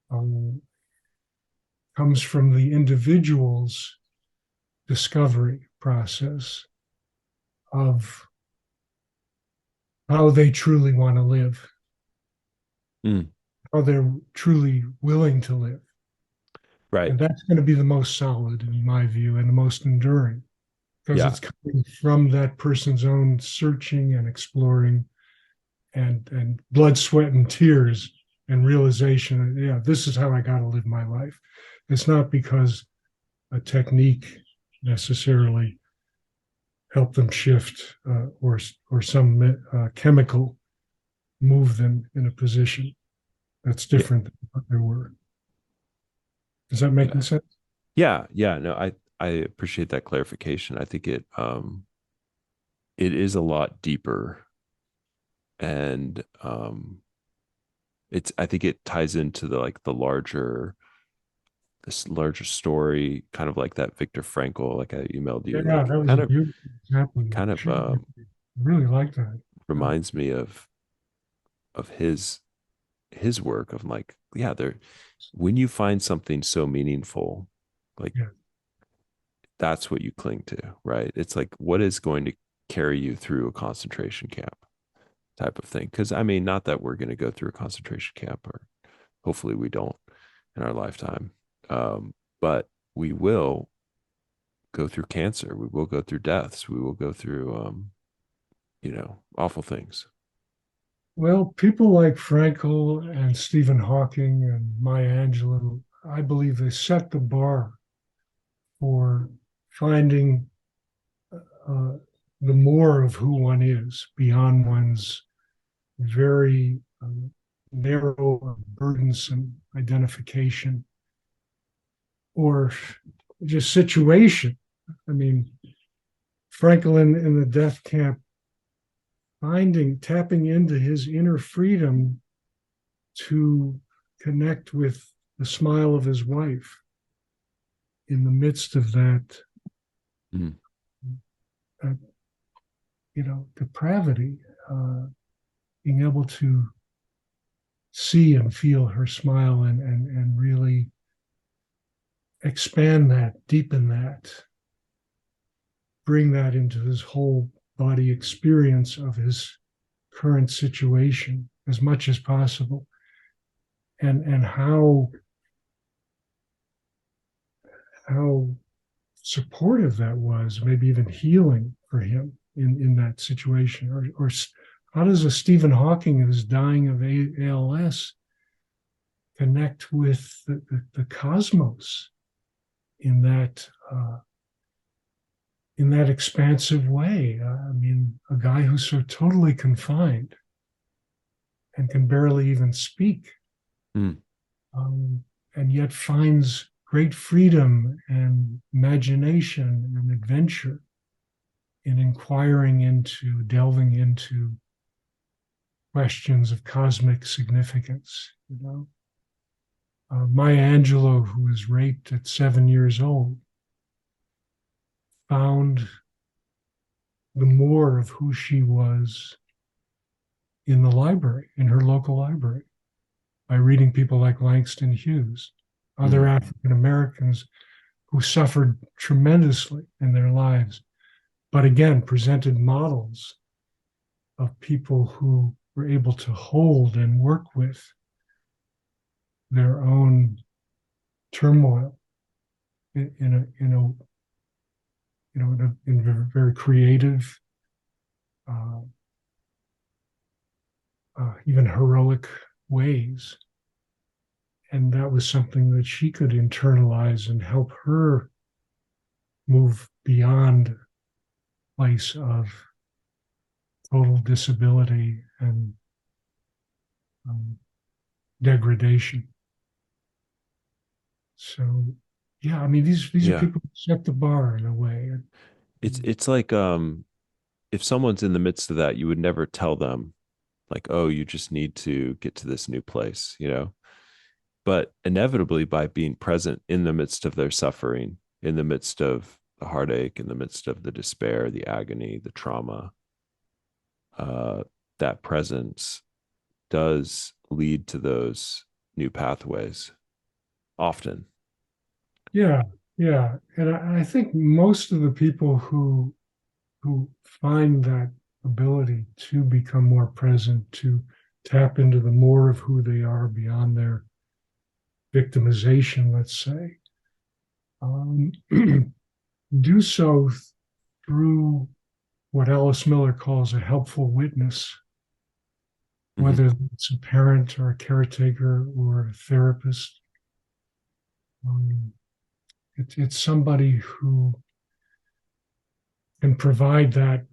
um, comes from the individual's discovery process of how they truly want to live, Mm, how they're truly willing to live. right. And that's going to be the most solid, in my view, and the most enduring, because Yeah. it's coming from that person's own searching and exploring and blood, sweat, and tears and realization that, yeah, this is how I got to live my life. It's not because a technique necessarily helped them shift or some chemical move them in a position that's Yeah. different than what they were. Does that make Yeah. sense? Yeah. No, I appreciate that clarification. I think it is a lot deeper, and I think it ties into the like the larger this larger story, kind of like that Viktor Frankl, like I emailed Yeah, you, that like was a beautiful example. You kind of shared with me. I really like that. reminds me of his work of like, yeah, there when you find something so meaningful, like Yeah, that's what you cling to, right? It's like what is going to carry you through a concentration camp type of thing. Because I mean, not that we're going to go through a concentration camp, or hopefully we don't in our lifetime, but we will go through cancer, we will go through deaths, we will go through awful things. well, people like Frankl and Stephen Hawking and Maya Angelou, I believe they set the bar for finding uh, the more of who one is beyond one's very narrow, burdensome identification or just situation. I mean, Franklin in the death camp, tapping into his inner freedom to connect with the smile of his wife in the midst of Mm. that depravity, being able to see and feel her smile and really expand that, deepen that, bring that into his whole body experience of his current situation as much as possible, and how supportive that was, maybe even healing for him in that situation. Or how does a Stephen Hawking who's dying of ALS connect with the cosmos in that expansive way? I mean, a guy who's so totally confined and can barely even speak, Mm. um, and yet finds great freedom and imagination and adventure in inquiring into, delving into questions of cosmic significance. Maya Angelou, who was raped at 7 years old, found the more of who she was in the library, in her local library, by reading people like Langston Hughes, other Mm. African Americans who suffered tremendously in their lives, but again presented models of people who were able to hold and work with their own turmoil in very creative, uh, even heroic ways. And that was something that she could internalize and help her move beyond a place of total disability and um, degradation. So, yeah, I mean, these are Yeah. people who set the bar in a way. It's like if someone's in the midst of that, you would never tell them like, oh, you just need to get to this new place, you know? But inevitably, by being present in the midst of their suffering, in the midst of the heartache, in the midst of the despair, the agony, the trauma, uh, that presence does lead to those new pathways often. Yeah, yeah, and I think most of the people who find that ability to become more present, to tap into the more of who they are beyond their victimization, let's say, um, do so through what Alice Miller calls a helpful witness, Mm-hmm. whether it's a parent or a caretaker or a therapist. Um, it's somebody who can provide that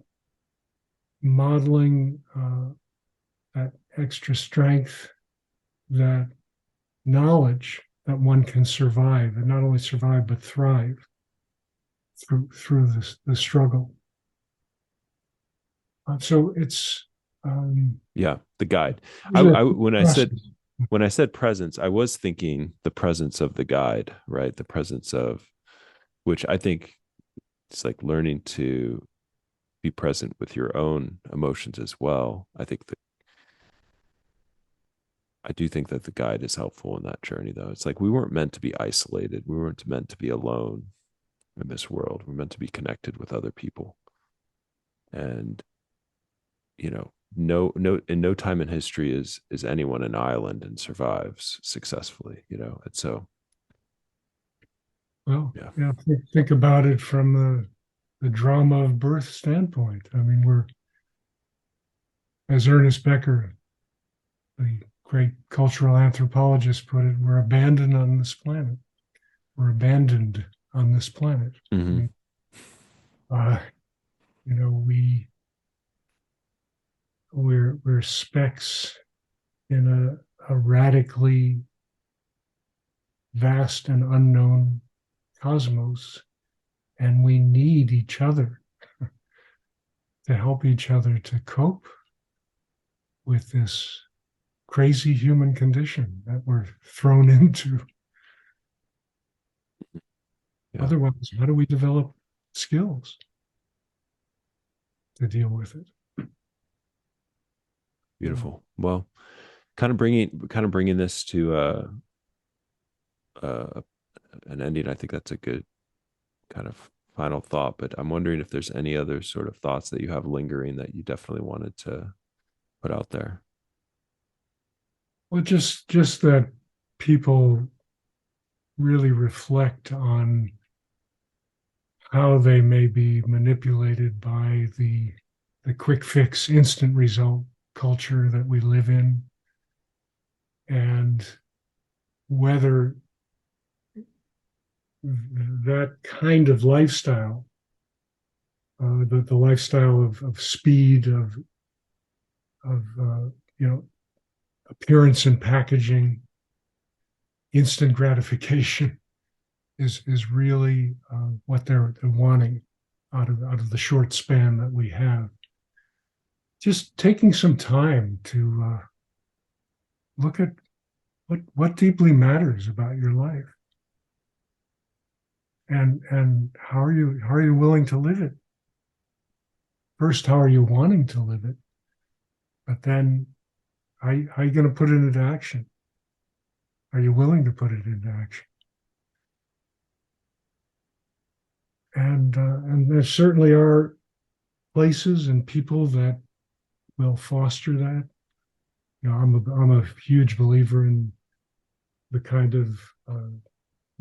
modeling, that extra strength, that knowledge that one can survive, and not only survive but thrive through the struggle. So it's Yeah, the guide. these are When process. I said presence, I was thinking the presence of the guide, right? The presence of which I think it's like learning to be present with your own emotions as well. I do think that the guide is helpful in that journey, though. It's like we weren't meant to be isolated. We weren't meant to be alone in this world. We're meant to be connected with other people. And, you know, in no time in history is anyone an island and survives successfully, you know. And so, Well, yeah. yeah, think about it from the drama of birth standpoint. I mean, we're, as Ernest Becker, the great cultural anthropologist, put it, we're abandoned on this planet. We're abandoned on this planet. I Mm-hmm. mean, uh, we're specks in a radically vast and unknown cosmos, and we need each other to help each other to cope with this crazy human condition that we're thrown into. Yeah. Otherwise, how do we develop skills to deal with it? Beautiful. Well, kind of bringing this to uh, an ending. I think that's a good kind of final thought. But I'm wondering if there's any other sort of thoughts that you have lingering that you definitely wanted to put out there. Well, just that people really reflect on how they may be manipulated by the quick fix, instant result culture that we live in, and whether that kind of lifestyle, the lifestyle of speed, of you know appearance and packaging, instant gratification is really what they're wanting out of the short span that we have. Just taking some time to look at what deeply matters about your life, and how are you willing to live it. First, how are you wanting to live it? But then, how are you going to put it into action? Are you willing to put it into action? And there certainly are places and people that will foster that. I'm a huge believer in the kind of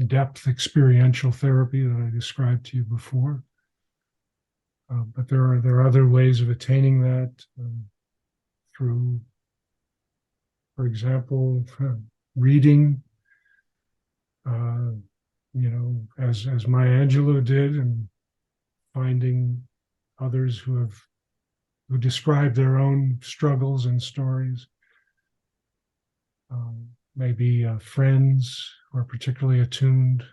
depth experiential therapy that I described to you before. But there are other ways of attaining that through, for example, reading. As Maya Angelou did, and finding others who describe their own struggles and stories. Maybe friends who are particularly attuned,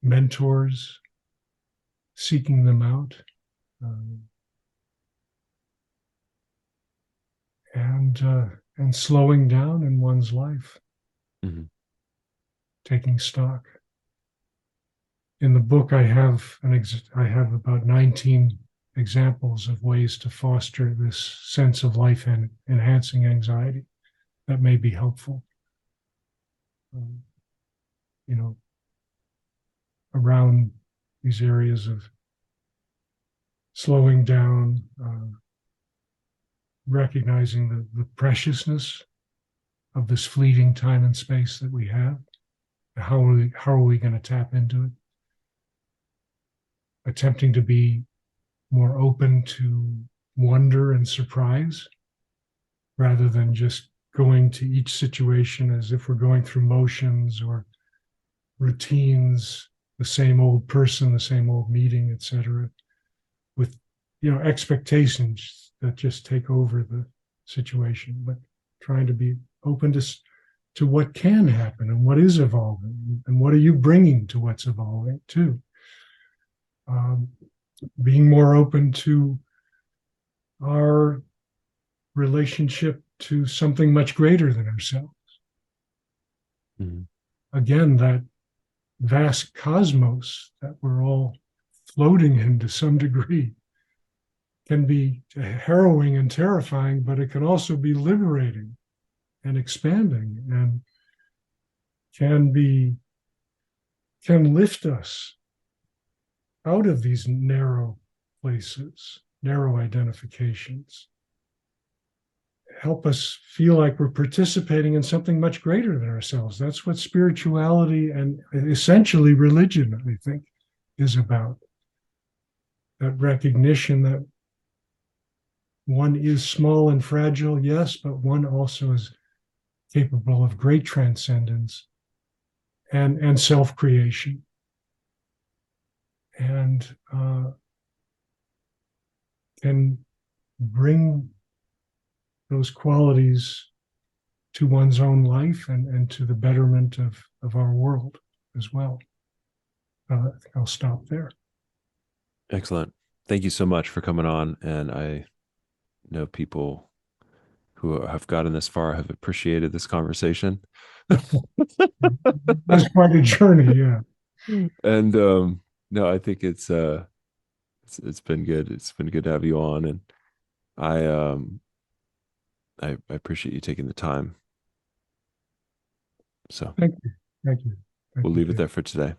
mentors, seeking them out, and slowing down in one's life, Mm-hmm. taking stock. In the book, I have about 19 examples of ways to foster this sense of life and enhancing anxiety that may be helpful. You know, around these areas of slowing down, recognizing the preciousness of this fleeting time and space that we have. How are we going to tap into it? Attempting to be more open to wonder and surprise rather than just going to each situation as if we're going through motions or routines, the same old person, the same old meeting, etc., with expectations that just take over the situation, but trying to be open to what can happen and what is evolving, and what are you bringing to what's evolving too. Being more open to our relationship to something much greater than ourselves. Mm-hmm. Again, that vast cosmos that we're all floating in to some degree can be harrowing and terrifying, but it can also be liberating and expanding, and can lift us out of these narrow places, narrow identifications, help us feel like we're participating in something much greater than ourselves. That's what spirituality and essentially religion, I think, is about. That recognition that one is small and fragile, yes, but one also is capable of great transcendence and self-creation. And can bring those qualities to one's own life and to the betterment of our world as well. I think I'll stop there. Excellent. Thank you so much for coming on. And I know people who have gotten this far have appreciated this conversation. That's quite a journey, yeah. And no, I think it's been good. It's been good to have you on, and I I appreciate you taking the time. So Thank you. Thank you. Thank we'll you, leave it Jay. there for today.